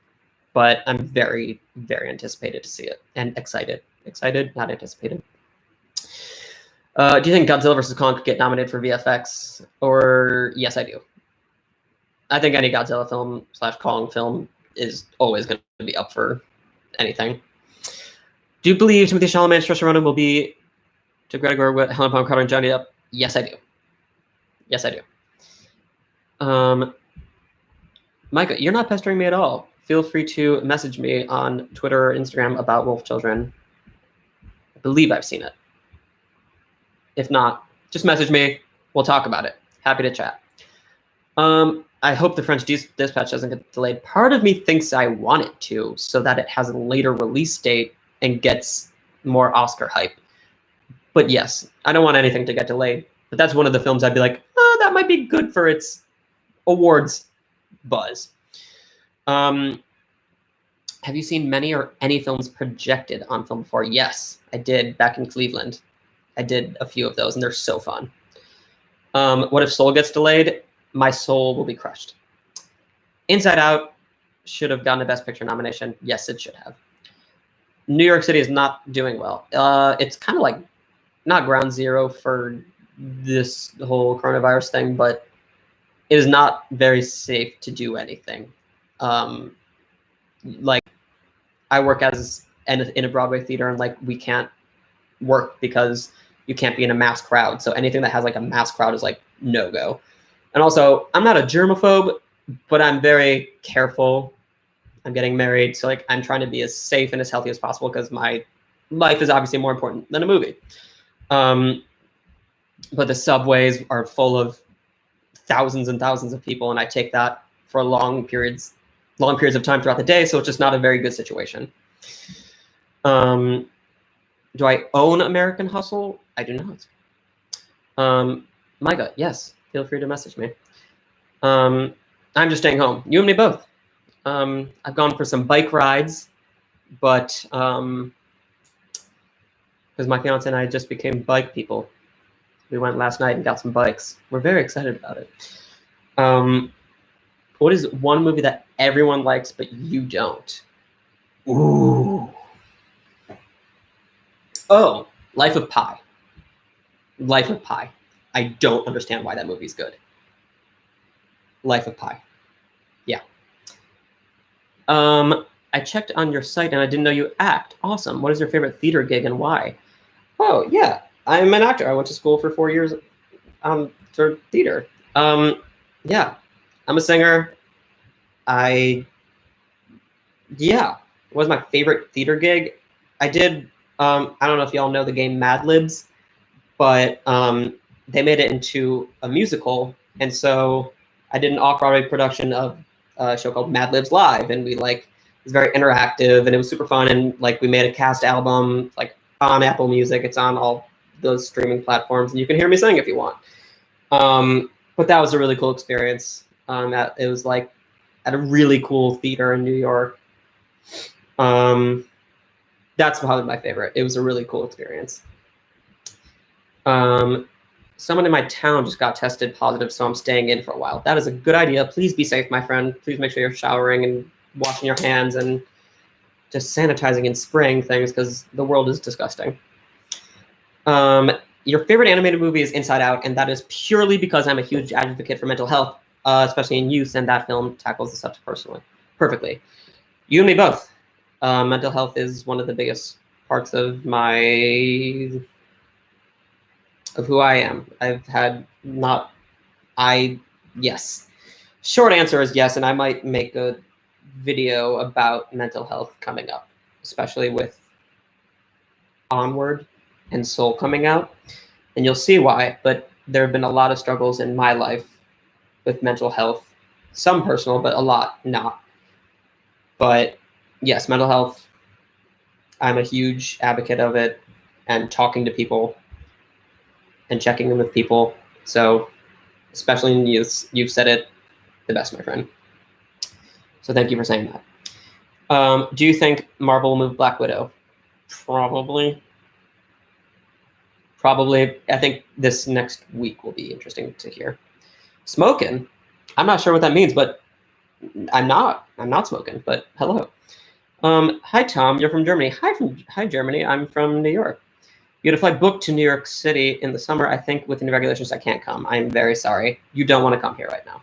But I'm very, very anticipated to see it and excited. Excited, not anticipated. Do you think Godzilla vs. Kong could get nominated for VFX? Or yes, I do. I think any Godzilla film / Kong film is always going to be up for anything. Do you believe Timothée Chalamet's Saoirse Ronan will be to Gregor with Helen Bonham Carter and Johnny Depp? Yes, I do. Yes, I do. Micah, you're not pestering me at all. Feel free to message me on Twitter or Instagram about Wolf Children. I believe I've seen it. If not, just message me. We'll talk about it. Happy to chat. I hope the French Dispatch doesn't get delayed. Part of me thinks I want it to, so that it has a later release date and gets more Oscar hype. But yes, I don't want anything to get delayed. But that's one of the films I'd be like, oh, that might be good for its awards buzz. Have you seen many or any films projected on film before? Yes, I did back in Cleveland. I did a few of those, and they're so fun. What if Soul gets delayed? My soul will be crushed. Inside Out should have gotten a Best Picture nomination. Yes, it should have. New York City is not doing well. It's kind of like not ground zero for this whole coronavirus thing, but it is not very safe to do anything. Like I work in a Broadway theater, and like we can't work because you can't be in a mass crowd. So anything that has like a mass crowd is like no go. And also, I'm not a germaphobe, but I'm very careful. I'm getting married, so like I'm trying to be as safe and as healthy as possible because my life is obviously more important than a movie. But the subways are full of thousands and thousands of people, and I take that for long periods of time throughout the day, so it's just not a very good situation. Do I own American Hustle? I do not. Micah, yes, feel free to message me. I'm just staying home. You and me both. I've gone for some bike rides, but because my fiance and I just became bike people. We went last night and got some bikes. We're very excited about it. What is one movie that everyone likes but you don't? Ooh. Oh, Life of Pi. Life of Pi. I don't understand why that movie's good. Life of Pi. Yeah. I checked on your site and I didn't know you act. Awesome. What is your favorite theater gig and why? Oh, yeah. I'm an actor. I went to school for 4 years for theater. Yeah. I'm a singer. Yeah. What was my favorite theater gig? I did, I don't know if y'all know the game Mad Libs, but they made it into a musical. And so I did an off-Broadway production of a show called Mad Libs Live. And it was very interactive and it was super fun. And like we made a cast album like on Apple Music. It's on all those streaming platforms and you can hear me sing if you want. But that was a really cool experience. It was like at a really cool theater in New York. That's probably my favorite. It was a really cool experience. Someone in my town just got tested positive, so I'm staying in for a while. That is a good idea. Please be safe, my friend. Please make sure you're showering and washing your hands and just sanitizing and spraying things because the world is disgusting. Your favorite animated movie is Inside Out, and that is purely because I'm a huge advocate for mental health, especially in youth, and that film tackles the subject perfectly. You and me both. Mental health is one of the biggest parts of who I am. Yes. Short answer is yes, and I might make a video about mental health coming up, especially with Onward and Soul coming out, and you'll see why. But there have been a lot of struggles in my life with mental health. Some personal, but a lot not. But yes, mental health, I'm a huge advocate of it, and talking to people and checking in with people. So especially in youth, you've said it the best, my friend. So thank you for saying that. Do you think Marvel will move Black Widow? Probably. I think this next week will be interesting to hear. Smoking? I'm not sure what that means, but I'm not smoking, but hello. Hi, Tom. You're from Germany. Hi, Germany. I'm from New York. You had to fly booked to New York City in the summer. I think with the new regulations, I can't come. I'm very sorry. You don't want to come here right now.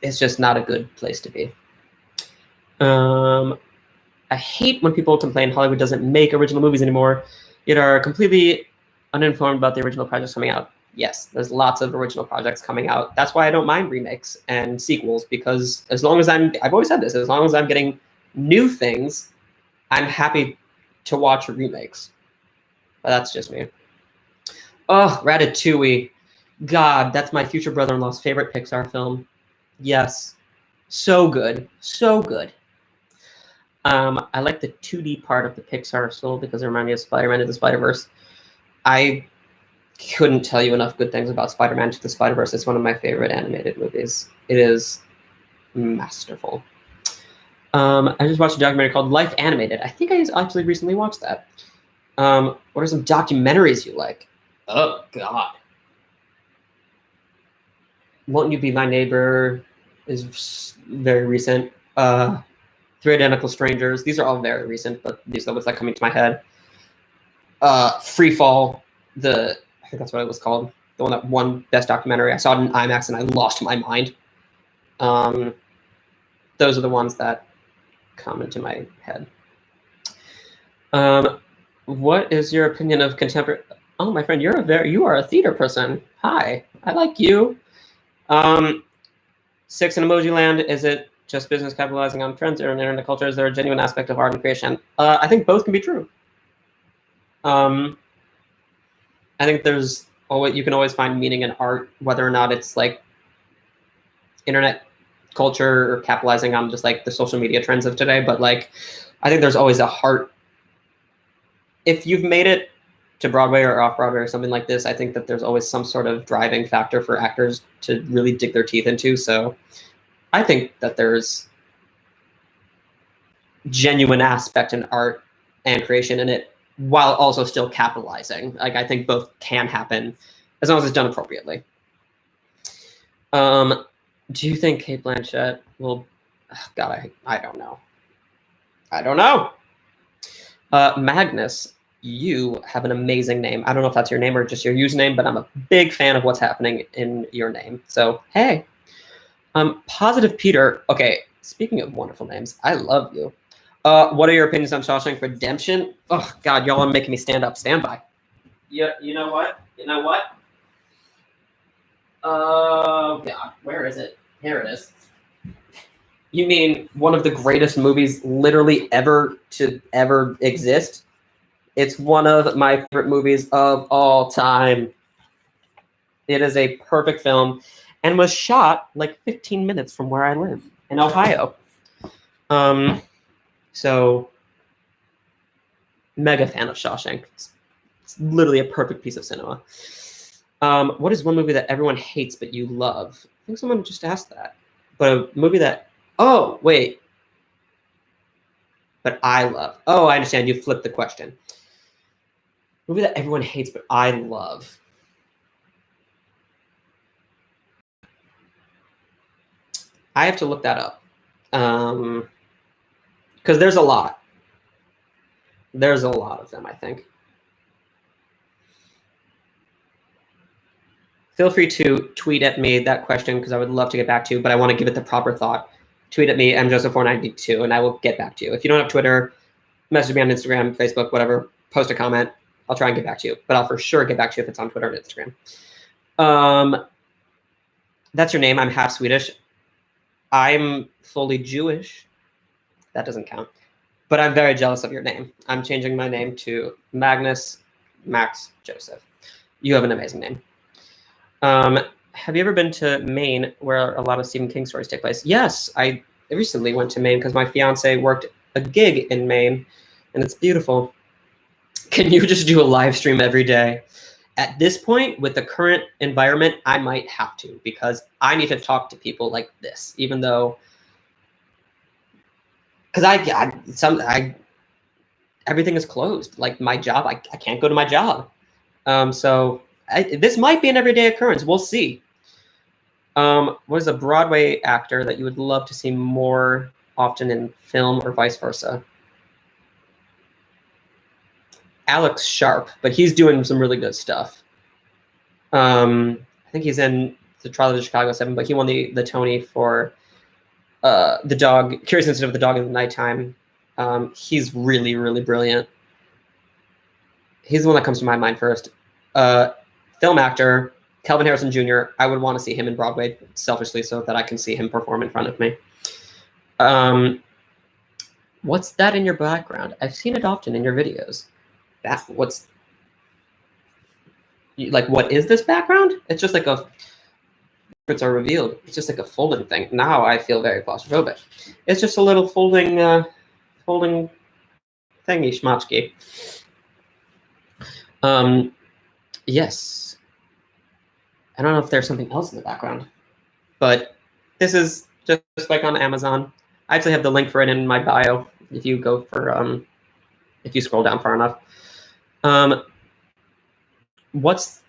It's just not a good place to be. I hate when people complain Hollywood doesn't make original movies anymore, yet are completely uninformed about the original projects coming out. Yes, there's lots of original projects coming out. That's why I don't mind remakes and sequels, because as long as I've always said this, as long as I'm getting new things, I'm happy to watch remakes. But that's just me. Oh, Ratatouille. God, that's my future brother-in-law's favorite Pixar film. Yes. So good. So good. I like the 2D part of the Pixar still because it reminded me of Spider-Man Into the Spider-Verse. I couldn't tell you enough good things about Spider-Man Into the Spider-Verse. It's one of my favorite animated movies. It is masterful. I just watched a documentary called Life Animated. I think I actually recently watched that. What are some documentaries you like? Oh, God. Won't You Be My Neighbor is very recent. Three Identical Strangers. These are all very recent, but these are what's like coming to my head. Free Fall. I think that's what it was called. The one that won Best Documentary. I saw it in IMAX and I lost my mind. Those are the ones that come into my head. What is your opinion of contemporary? Oh, my friend, you are a theater person. Hi, I like you. 6 in Emoji Land. Is it just business capitalizing on trends or in internet culture? Is there a genuine aspect of art and creation? I think both can be true. I think you can always find meaning in art, whether or not it's like internet culture or capitalizing on just like the social media trends of today. But like, I think there's always a heart. If you've made it to Broadway or off Broadway or something like this, I think that there's always some sort of driving factor for actors to really dig their teeth into. So I think that there's genuine aspect in art and creation in it while also still capitalizing. Like, I think both can happen as long as it's done appropriately. Do you think Cate Blanchett will... Oh, God, I don't know. Magnus, you have an amazing name. I don't know if that's your name or just your username, but I'm a big fan of what's happening in your name. So, hey. Positive Peter. Okay, speaking of wonderful names, I love you. What are your opinions on Shawshank Redemption? Oh, God, y'all are making me stand up. Stand by. You know what? Oh, God, where is it? Here it is. You mean one of the greatest movies literally ever to ever exist? It's one of my favorite movies of all time. It is a perfect film and was shot like 15 minutes from where I live in Ohio. So mega fan of Shawshank. It's literally a perfect piece of cinema. What is one movie that everyone hates but you love? I think someone just asked that. But a movie that... Oh, wait. But I love. Oh, I understand. You flipped the question. Movie that everyone hates but I love. I have to look that up. Because there's a lot. There's a lot of them, I think. Feel free to tweet at me that question because I would love to get back to you, but I want to give it the proper thought. Tweet at me, mjoseph492, and I will get back to you. If you don't have Twitter, message me on Instagram, Facebook, whatever, post a comment. I'll try and get back to you, but I'll for sure get back to you if it's on Twitter and Instagram. That's your name. I'm half Swedish. I'm fully Jewish. That doesn't count. But I'm very jealous of your name. I'm changing my name to Magnus Max Joseph. You have an amazing name. have you ever been to Maine, where a lot of Stephen King stories take place? Yes, I recently went to Maine because my fiance worked a gig in Maine, and it's beautiful. Can you just do a live stream every day? At this point, with the current environment, I might have to, because I need to talk to people like this, even though, because everything is closed. Like my job, I can't go to my job. So this might be an everyday occurrence. We'll see. What is a Broadway actor that you would love to see more often in film, or vice versa? Alex Sharp, but he's doing some really good stuff. I think he's in The Trial of the Chicago 7, but he won the Tony for the dog, Curious Incident of the Dog in the Nighttime. He's really, really brilliant. He's the one that comes to my mind first. Film actor, Kelvin Harrison Jr., I would want to see him in Broadway, selfishly, so that I can see him perform in front of me. What's that in your background? I've seen it often in your videos. What is this background? It's just like secrets are revealed. It's just like a folding thing. Now I feel very claustrophobic. It's just a little folding thingy schmatchki. Yes. I don't know if there's something else in the background, but this is just like on Amazon. I actually have the link for it in my bio if you go for if you scroll down far enough. What's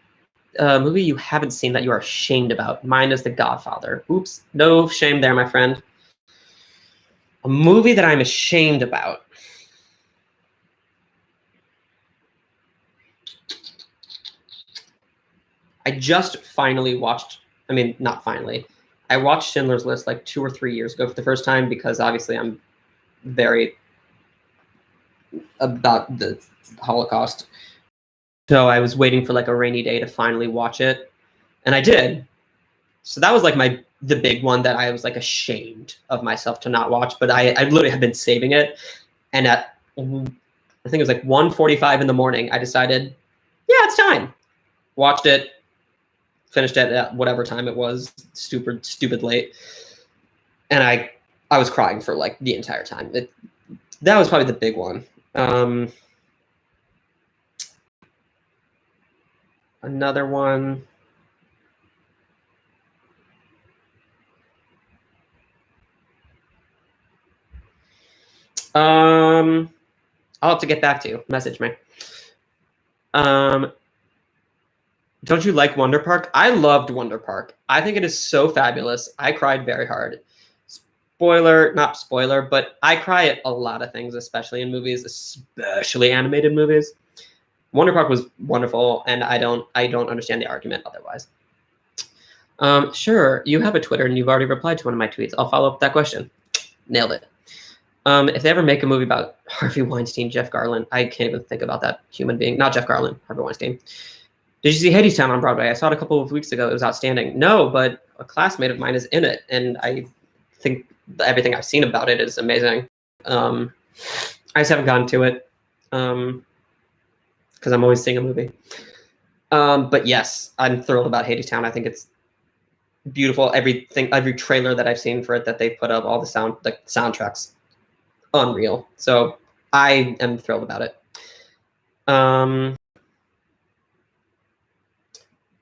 a movie you haven't seen that you are ashamed about? Mine is The Godfather. Oops, no shame there, my friend. A movie that I'm ashamed about. I just finally watched, I mean, not finally. I watched Schindler's List like 2 or 3 years ago for the first time, because obviously I'm very about the Holocaust. So I was waiting for like a rainy day to finally watch it, and I did. So that was like the big one that I was like ashamed of myself to not watch, but I literally had been saving it. And at, I think it was like 1:45 in the morning, I decided, yeah, it's time. Watched it, finished it at whatever time it was, stupid late. And I was crying for like the entire time. That was probably the big one. Another one. I'll have to get back to you. Message me. Don't you like Wonder Park? I loved Wonder Park. I think it is so fabulous. I cried very hard. Not spoiler, but I cry at a lot of things, especially in movies, especially animated movies. Wonder Park was wonderful, and I don't understand the argument otherwise. Sure, you have a Twitter, and you've already replied to one of my tweets. I'll follow up with that question. Nailed it. If they ever make a movie about Harvey Weinstein, Jeff Garlin, I can't even think about that human being. Not Jeff Garlin, Harvey Weinstein. Did you see Hadestown on Broadway? I saw it a couple of weeks ago. It was outstanding. No, but a classmate of mine is in it, and I think everything I've seen about it is amazing. I just haven't gotten to it because I'm always seeing a movie. But yes, I'm thrilled about Hadestown. I think it's beautiful. Every trailer that I've seen for it that they've put up, all the soundtracks, unreal. So I am thrilled about it.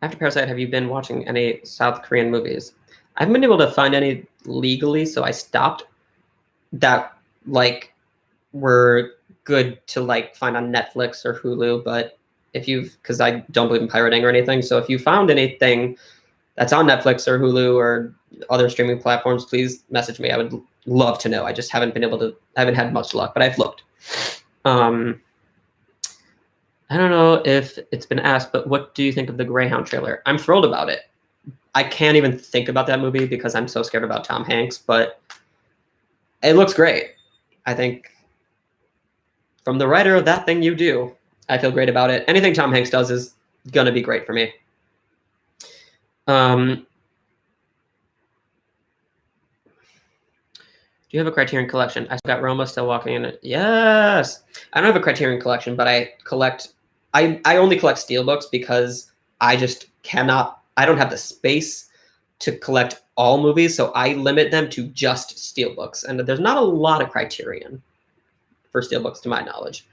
After Parasite, have you been watching any South Korean movies? I haven't been able to find any legally, so I stopped. That like were good to like find on Netflix or Hulu, but because I don't believe in pirating or anything, so if you found anything that's on Netflix or Hulu or other streaming platforms, please message me. I would love to know. I just haven't had much luck, but I've looked. I don't know if it's been asked, but what do you think of the Greyhound trailer? I'm thrilled about it. I can't even think about that movie because I'm so scared about Tom Hanks, but it looks great. I think from the writer of That Thing You Do, I feel great about it. Anything Tom Hanks does is going to be great for me. Do you have a Criterion collection? I got Roma still walking in it. Yes. I don't have a Criterion collection, but I only collect steelbooks because I just cannot I don't have the space to collect all movies, so I limit them to just steelbooks. And there's not a lot of criterion for steelbooks to my knowledge.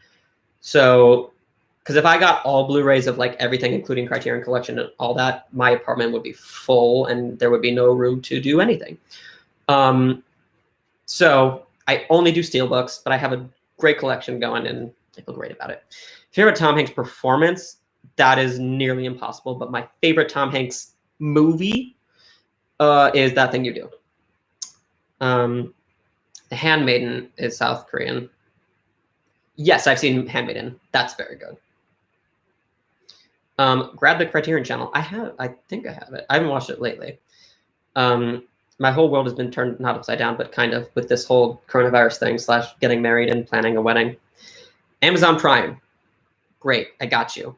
So, because if I got all Blu-rays of like everything, including Criterion Collection and all that, my apartment would be full and there would be no room to do anything. So I only do steelbooks, but I have a great collection going and I feel great about it. Favorite Tom Hanks performance? That is nearly impossible, but my favorite Tom Hanks movie is That Thing You Do. The Handmaiden is South Korean. Yes, I've seen Handmaiden. That's very good. Grab the Criterion Channel. I think I have it. I haven't watched it lately. My whole world has been turned not upside down, but kind of with this whole coronavirus thing / getting married and planning a wedding. Amazon Prime. Great, I got you.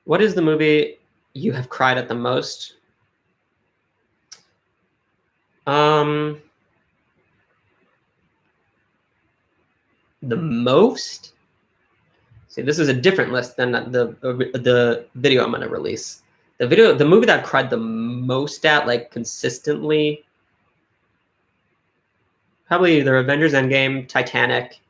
What is the movie you have cried at the most? The most? See, this is a different list than the video I'm going to release. The movie that I've cried the most at, like consistently, probably either Avengers Endgame, Titanic.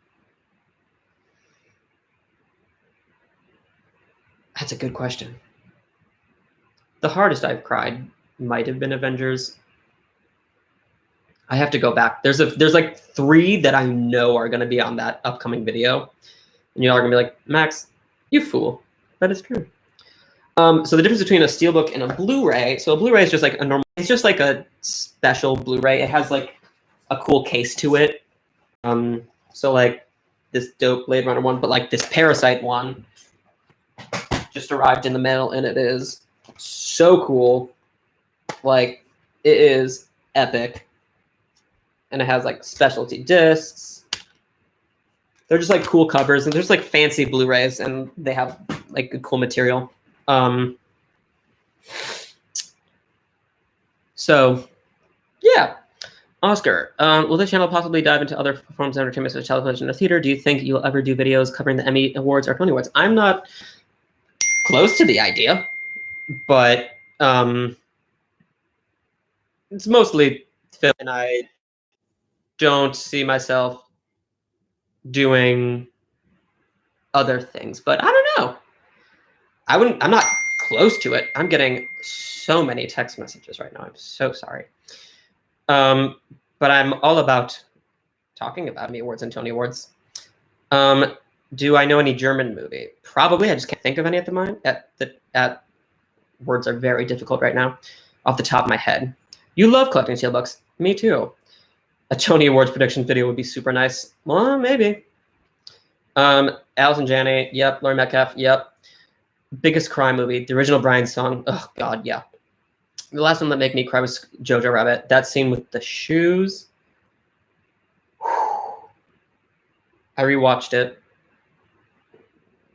That's a good question. The hardest I've cried might have been Avengers. I have to go back. There's like 3 that I know are going to be on that upcoming video. And y'all are going to be like, Max, you fool. That is true. So the difference between a steelbook and a Blu-ray. So a Blu-ray is just like a normal, it's just like a special Blu-ray. It has like a cool case to it. So like this dope Blade Runner one, but like this Parasite one just arrived in the mail and it is so cool. Like it is epic. And it has like specialty discs. They're just like cool covers and there's like fancy Blu-rays and they have like good cool material. So yeah, Oscar, will the channel possibly dive into other forms of entertainment such as television or theater? Do you think you'll ever do videos covering the Emmy Awards or Tony Awards? I'm not close to the idea, but it's mostly film and I don't see myself doing other things, but I don't know. I'm not close to it. I'm getting so many text messages right now. I'm so sorry. But I'm all about talking about Emmy Awards and Tony Awards. Do I know any German movie? Probably. I just can't think of any at the moment. Words are very difficult right now off the top of my head. You love collecting steelbooks. Me too. A Tony Awards prediction video would be super nice. Well, maybe. Allison Janney. Yep. Laurie Metcalf. Yep. Biggest cry movie. The original Brian song. Oh, God, yeah. The last one that made me cry was Jojo Rabbit. That scene with the shoes. I rewatched it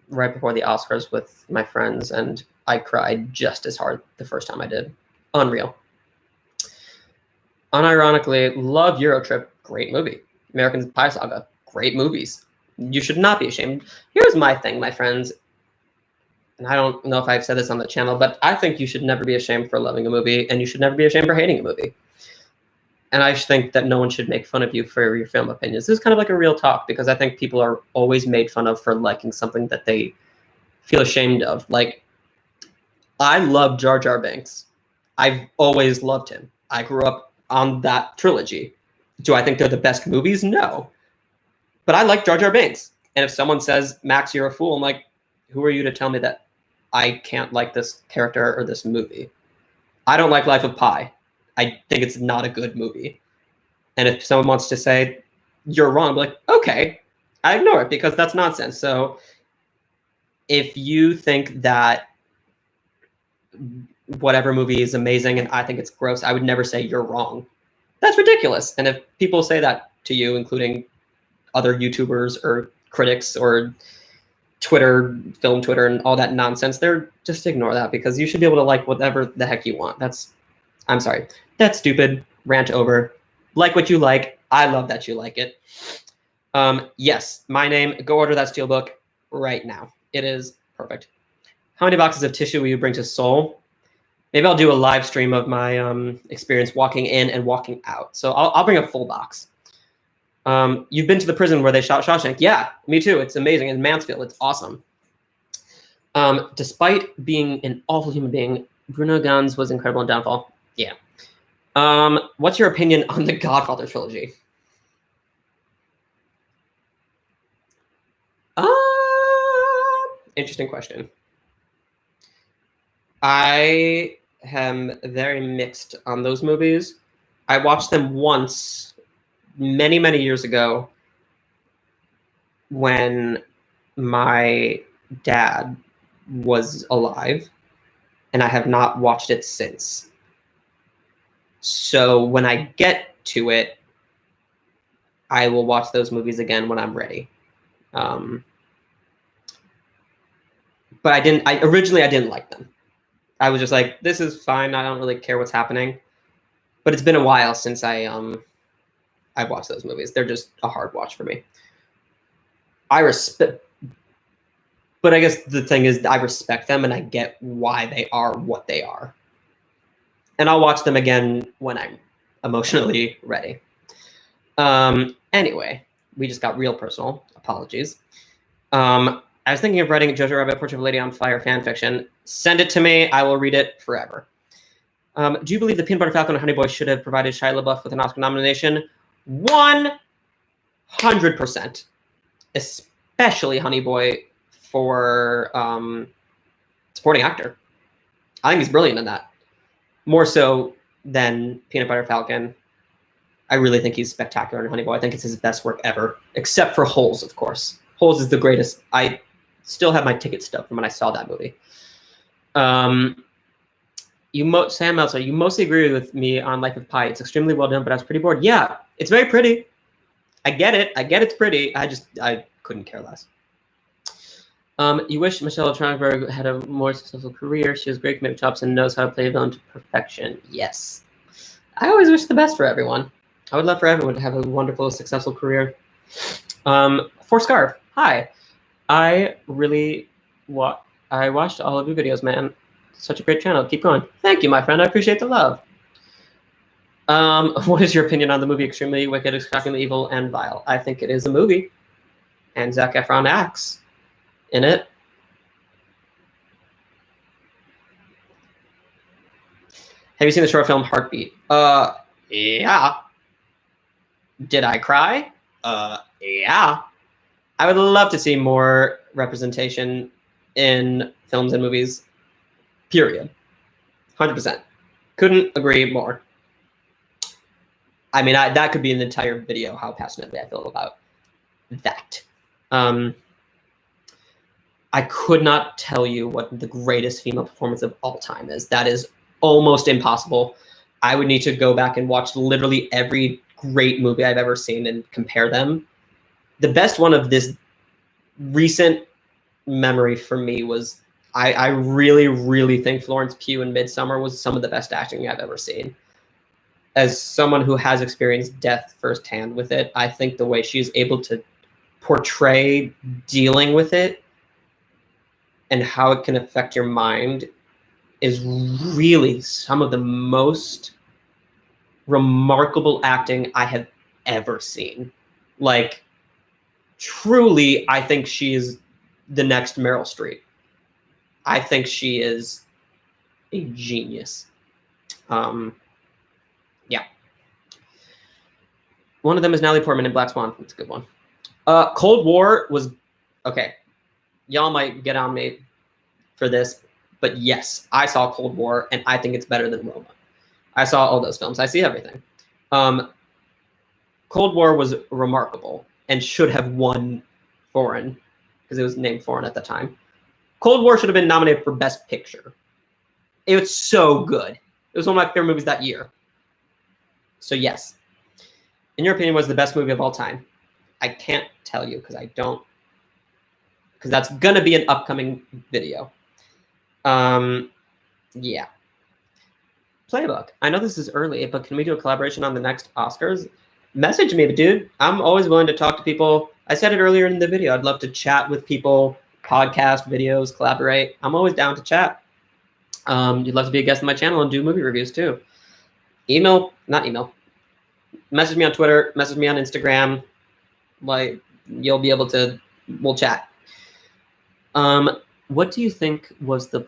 right before the Oscars with my friends, and I cried just as hard the first time I did. Unreal. Unironically, love Eurotrip. Great movie. American Pie Saga. Great movies. You should not be ashamed. Here's my thing, my friends. And I don't know if I've said this on the channel, but I think you should never be ashamed for loving a movie, and you should never be ashamed for hating a movie. And I think that no one should make fun of you for your film opinions. This is kind of like a real talk, because I think people are always made fun of for liking something that they feel ashamed of. Like, I love Jar Jar Binks. I've always loved him. I grew up on that trilogy. Do I think they're the best movies? No. But I like Jar Jar Binks. And if someone says, Max, you're a fool, I'm like, who are you to tell me that I can't like this character or this movie? I don't like Life of Pi. I think it's not a good movie. And if someone wants to say, you're wrong, I'm like, okay, I ignore it because that's nonsense. So if you think that whatever movie is amazing and I think it's gross, I would never say you're wrong. That's ridiculous. And if people say that to you, including other YouTubers or critics or Twitter, film Twitter, and all that nonsense, they're just ignore that, because you should be able to like whatever the heck you want. I'm sorry. That's stupid. Rant over. Like what you like. I love that you like it. Yes, My Name. Go order that steelbook right now. It is perfect. How many boxes of tissue will you bring to Seoul? Maybe I'll do a live stream of my experience walking in and walking out. So I'll bring a full box. You've been to the prison where they shot Shawshank? Yeah, me too. It's amazing. In Mansfield, it's awesome. Despite being an awful human being, Bruno Ganz was incredible in Downfall. Yeah. What's your opinion on the Godfather trilogy? Interesting question. I am very mixed on those movies. I watched them once many, many years ago when my dad was alive, and I have not watched it since. So when I get to it, I will watch those movies again when I'm ready. But originally I didn't like them. I was just like, this is fine. I don't really care what's happening. But it's been a while since I've watched those movies. They're just a hard watch for me. But I guess the thing is, I respect them and I get why they are what they are. And I'll watch them again when I'm emotionally ready. Anyway, we just got real personal. Apologies. I was thinking of writing a Jojo Rabbit Portrait of a Lady on Fire fan fiction. Send it to me. I will read it forever. Do you believe the Peanut Butter Falcon and Honey Boy should have provided Shia LaBeouf with an Oscar nomination? 100%. Especially Honey Boy for supporting actor. I think he's brilliant in that. More so than Peanut Butter Falcon. I really think he's spectacular in Honey Boy. I think it's his best work ever. Except for Holes, of course. Holes is the greatest. I still have my ticket stub from when I saw that movie. Sam Meltzer, you mostly agree with me on Life of Pi. It's extremely well done, but I was pretty bored. Yeah, it's very pretty. I get it. I get it's pretty. I couldn't care less. You wish Michelle Trachtenberg had a more successful career. She has great comedic chops and knows how to play a villain to perfection. Yes. I always wish the best for everyone. I would love for everyone to have a wonderful, successful career. For Scarf, hi. I watched all of your videos, man. Such a great channel. Keep going. Thank you, my friend. I appreciate the love. What is your opinion on the movie Extremely Wicked, Shockingly Evil, and Vile? I think it is a movie. And Zac Efron acts in it. Have you seen the short film Heartbeat? Yeah. Did I cry? Yeah. I would love to see more representation in films and movies. Period. 100%. Couldn't agree more. I mean, that could be an entire video, how passionately I feel about that. I could not tell you what the greatest female performance of all time is. That is almost impossible. I would need to go back and watch literally every great movie I've ever seen and compare them. The best one of this recent memory for me was, I really, really think Florence Pugh in Midsommar was some of the best acting I've ever seen. As someone who has experienced death firsthand with it, I think the way she's able to portray dealing with it and how it can affect your mind is really some of the most remarkable acting I have ever seen. Like, truly, I think she is the next Meryl Streep. I think she is a genius. Yeah. One of them is Natalie Portman in Black Swan. That's a good one. Cold War was, okay. Y'all might get on me for this, but yes, I saw Cold War, and I think it's better than Roma. I saw all those films. I see everything. Cold War was remarkable and should have won Foreign, because it was named Foreign at the time. Cold War should have been nominated for Best Picture. It was so good. It was one of my favorite movies that year. So yes. In your opinion, was the best movie of all time? I can't tell you because that's going to be an upcoming video. Yeah. Playbook. I know this is early, but can we do a collaboration on the next Oscars? Message me, dude. I'm always willing to talk to people. I said it earlier in the video. I'd love to chat with people, podcast, videos, collaborate. I'm always down to chat. You'd love to be a guest on my channel and do movie reviews too. Message me on Twitter, message me on Instagram. Like, you'll be able to, we'll chat. What do you think was the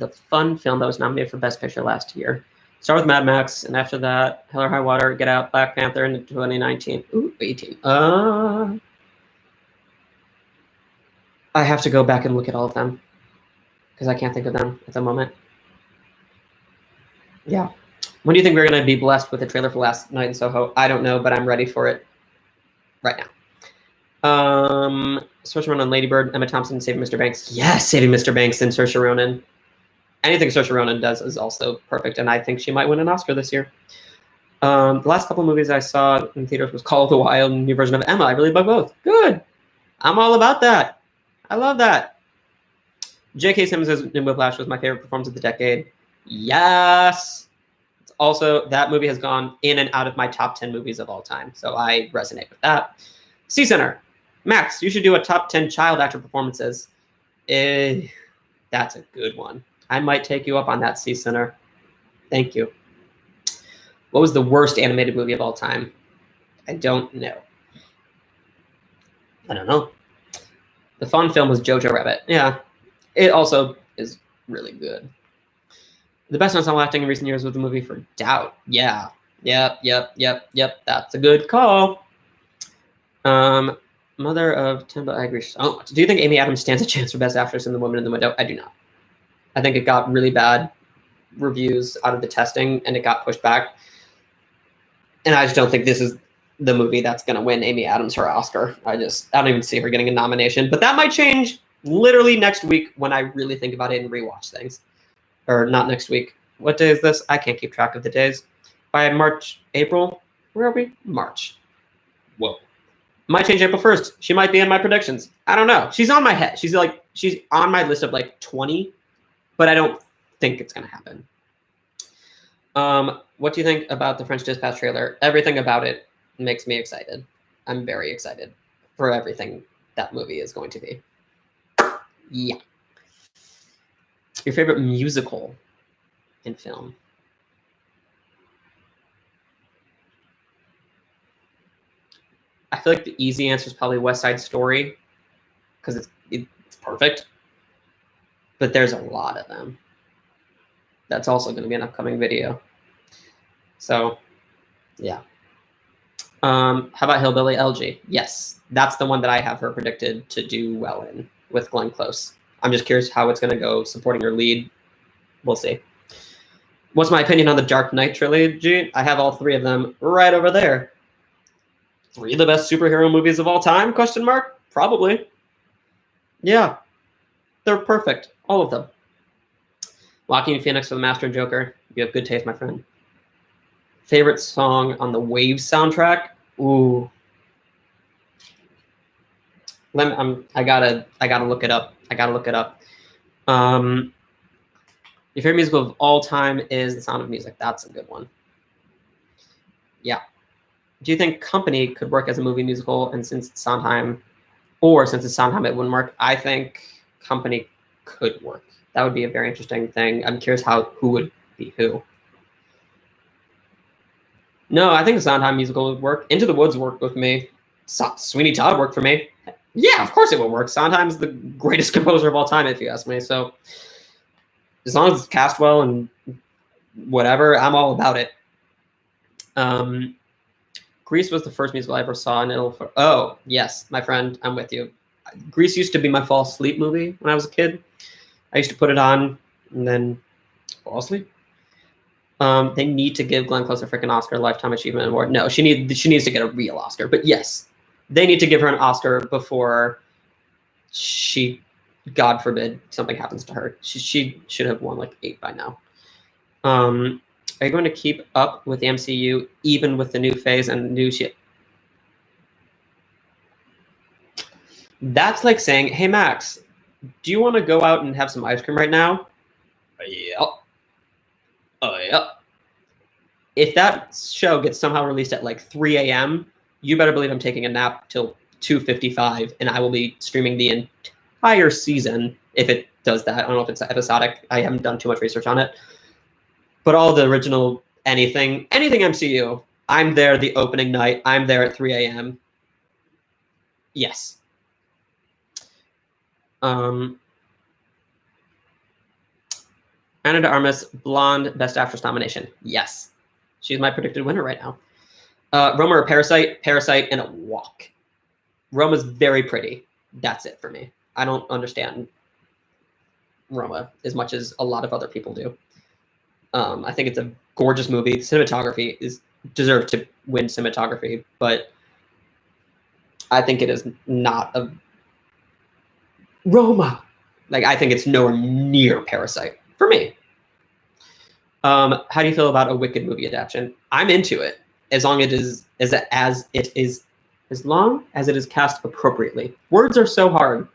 fun film that was nominated for Best Picture last year? Start with Mad Max, and after that, Hell or High Water, Get Out, Black Panther in 2019. Ooh, 18. I have to go back and look at all of them because I can't think of them at the moment. Yeah. When do you think we're going to be blessed with a trailer for Last Night in Soho? I don't know, but I'm ready for it right now. Saoirse Ronan, Lady Bird, Emma Thompson, Saving Mr. Banks. Yes, Saving Mr. Banks and Saoirse Ronan. Anything Saoirse Ronan does is also perfect, and I think she might win an Oscar this year. The last couple movies I saw in theaters was Call of the Wild and new version of Emma. I really love both. Good. I'm all about that. I love that. J.K. Simmons' in Whiplash was my favorite performance of the decade. Yes. It's also, that movie has gone in and out of my top 10 movies of all time, so I resonate with that. C Center. Max, you should do a top 10 child actor performances. That's a good one. I might take you up on that, C Center. Thank you. What was the worst animated movie of all time? I don't know. I don't know. The fun film was Jojo Rabbit. Yeah. It also is really good. The best ensemble acting in recent years was the movie for Doubt. Yeah. Yep. That's a good call. Mother of Timba, I agree so much. Do you think Amy Adams stands a chance for Best Actress in The Woman in the Window? I do not. I think it got really bad reviews out of the testing, and it got pushed back. And I just don't think this is the movie that's going to win Amy Adams her Oscar. I don't even see her getting a nomination. But that might change literally next week when I really think about it and rewatch things. Or not next week. What day is this? I can't keep track of the days. By March, April, where are we? March. Whoa. Might change April 1st. She might be in my predictions. I don't know. She's on my head. She's on my list of like 20, but I don't think it's going to happen. What do you think about the French Dispatch trailer? Everything about it makes me excited. I'm very excited for everything that movie is going to be. Yeah. Your favorite musical in film? I feel like the easy answer is probably West Side Story because it's perfect. But there's a lot of them. That's also going to be an upcoming video. So, yeah. How about Hillbilly Elegy? Yes, that's the one that I have her predicted to do well in with Glenn Close. I'm just curious how it's going to go supporting her lead. We'll see. What's my opinion on the Dark Knight trilogy? I have all three of them right over there. 3 of the best superhero movies of all time? Question mark? Probably. Yeah. They're perfect. All of them. Joaquin Phoenix for The Master and Joker. You have good taste, my friend. Favorite song on the Waves soundtrack? Ooh. I gotta look it up. Your favorite musical of all time is The Sound of Music. That's a good one. Yeah. Do you think Company could work as a movie musical, and since it's Sondheim, it wouldn't work? I think Company could work. That would be a very interesting thing. I'm curious who would be who. No, I think the Sondheim musical would work. Into the Woods worked with me. Sweeney Todd worked for me. Yeah, of course it would work. Sondheim's the greatest composer of all time, if you ask me. So as long as it's cast well and whatever, I'm all about it. Grease was the first musical I ever saw, and oh yes, my friend, I'm with you. Grease used to be my fall asleep movie when I was a kid. I used to put it on and then fall asleep. They need to give Glenn Close a freaking Oscar, Lifetime Achievement Award. No, she needs to get a real Oscar. But yes, they need to give her an Oscar before she, God forbid, something happens to her. She should have won like 8 by now. Are you going to keep up with the MCU even with the new phase and new shit? That's like saying, hey, Max, do you want to go out and have some ice cream right now? Yep. Oh, yeah. If that show gets somehow released at like 3 a.m., you better believe I'm taking a nap till 2:55, and I will be streaming the entire season if it does that. I don't know if it's episodic. I haven't done too much research on it. But all the original anything MCU, I'm there the opening night. I'm there at 3 a.m. Yes. Ana de Armas, Blonde, Best Actress nomination. Yes. She's my predicted winner right now. Roma or Parasite? Parasite in a walk. Roma's very pretty. That's it for me. I don't understand Roma as much as a lot of other people do. I think it's a gorgeous movie. Cinematography deserved to win cinematography, but I think it is not a Roma. Like, I think it's nowhere near Parasite for me. How do you feel about a Wicked movie adaptation? I'm into it as long as it is cast appropriately. Words are so hard.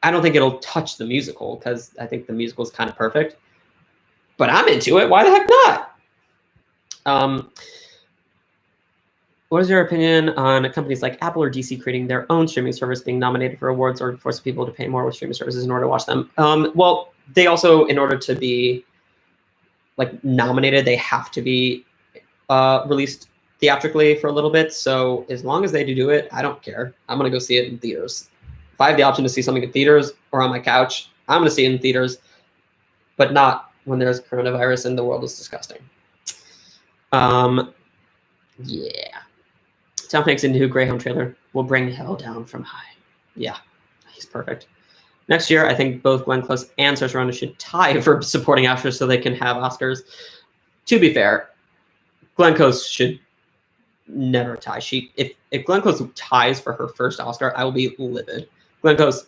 I don't think it'll touch the musical because I think the musical is kind of perfect. But I'm into it. Why the heck not? What is your opinion on companies like Apple or DC creating their own streaming service, being nominated for awards, or forcing people to pay more with streaming services in order to watch them? Well, they also, in order to be like nominated, they have to be released theatrically for a little bit. So as long as they do it, I don't care. I'm gonna go see it in theaters. If I have the option to see something in theaters or on my couch, I'm gonna see it in theaters, but not when there's coronavirus and the world is disgusting. Yeah. Tom Hanks in the new Greyhound trailer will bring hell down from high. Yeah, he's perfect. Next year, I think both Glenn Close and Saoirse Ronan should tie for supporting actress so they can have Oscars. To be fair, Glenn Close should never tie. If Glenn Close ties for her first Oscar, I will be livid. Glenn Close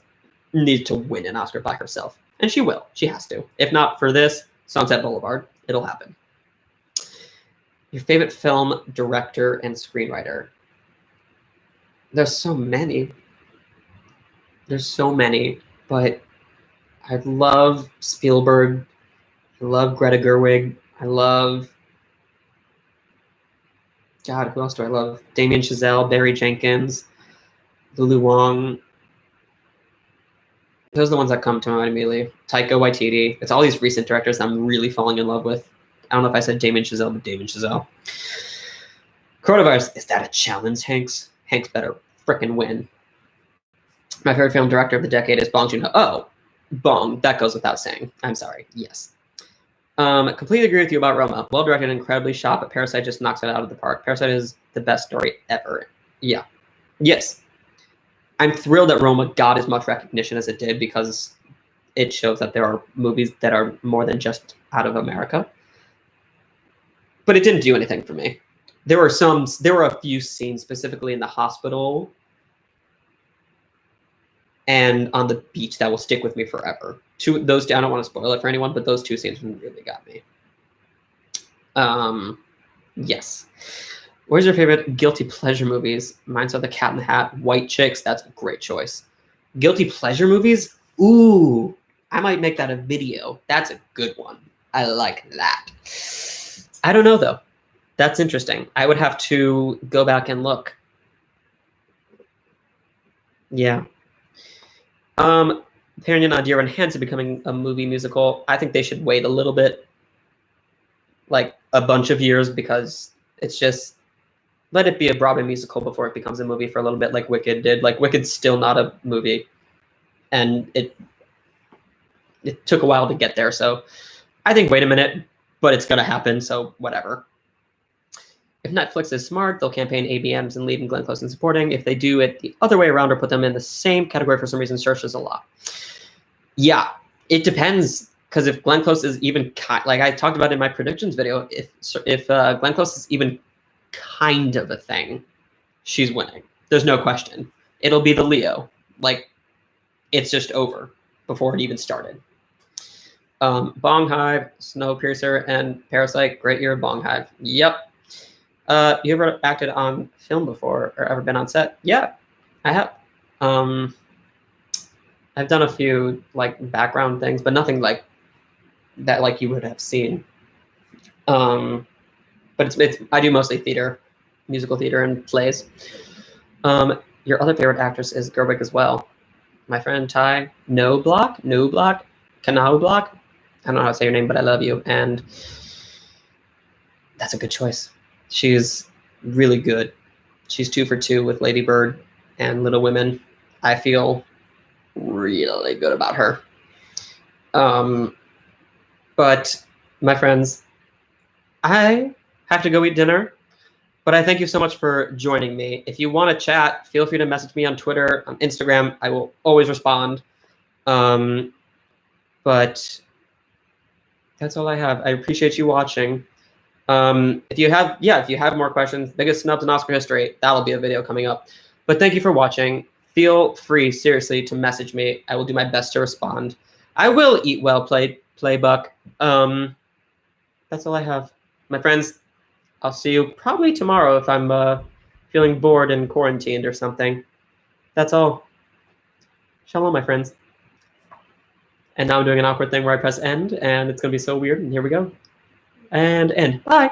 needs to win an Oscar by herself, and she will. She has to. If not for this, Sunset Boulevard, it'll happen. Your favorite film, director, and screenwriter? There's so many. But I love Spielberg. I love Greta Gerwig. I love... God, who else do I love? Damien Chazelle, Barry Jenkins, Lulu Wang. Those are the ones that come to mind immediately. Taika Waititi. It's all these recent directors I'm really falling in love with. I don't know if I said Damien Chazelle, but Damien Chazelle. Coronavirus, is that a challenge, Hanks? Hanks better frickin' win. My favorite film director of the decade is Bong Joon-ho. Oh, Bong. That goes without saying. I'm sorry. Yes. Completely agree with you about Roma. Well directed, incredibly shot, but Parasite just knocks it out of the park. Parasite is the best story ever. Yeah. Yes. I'm thrilled that Roma got as much recognition as it did because it shows that there are movies that are more than just out of America. But it didn't do anything for me. There were a few scenes specifically in the hospital and on the beach that will stick with me forever. I don't want to spoil it for anyone, but those two scenes really got me. Yes. Where's your favorite guilty pleasure movies? Mine's are The Cat in the Hat, White Chicks. That's a great choice. Guilty pleasure movies? Ooh, I might make that a video. That's a good one. I like that. I don't know, though. That's interesting. I would have to go back and look. Yeah. Opinion on Dear Evan Hansen becoming a movie musical. I think they should wait a little bit, like a bunch of years, because it's just let it be a Broadway musical before it becomes a movie for a little bit, like Wicked did. Like Wicked's still not a movie, and it took a while to get there. So I think wait a minute, but it's gonna happen. So whatever. If Netflix is smart, they'll campaign ABMs and lead in Glenn Close and supporting. If they do it the other way around or put them in the same category for some reason, searches a lot. Yeah, it depends. Because if Glenn Close is even like I talked about in my predictions video, if Glenn Close is even kind of a thing, she's winning. There's no question. It'll be the Leo. Like, it's just over before it even started. Bong Hive, Snowpiercer, and Parasite. Great year of Bong Hive. Yep. You ever acted on film before or ever been on set? Yeah, I have. I've done a few like background things, but nothing like that like you would have seen. But it's I do mostly theater, musical theater and plays. Your other favorite actress is Gerwig as well. my friend Ty No Block, Kanao Block. I don't know how to say your name, but I love you. And that's a good choice. She's really good. She's 2 for 2 with Lady Bird and Little Women. I feel really good about her. But my friends, I have to go eat dinner. But I thank you so much for joining me. If you want to chat, feel free to message me on Twitter, on Instagram. I will always respond. But that's all I have. I appreciate you watching. If you have more questions, biggest snubs in Oscar history, that'll be a video coming up. But thank you for watching. Feel free, seriously, to message me. I will do my best to respond. I will eat well, play Buck. That's all I have. My friends, I'll see you probably tomorrow if I'm feeling bored and quarantined or something. That's all. Shalom, my friends. And now I'm doing an awkward thing where I press end, and it's going to be so weird. And here we go. And end. Bye.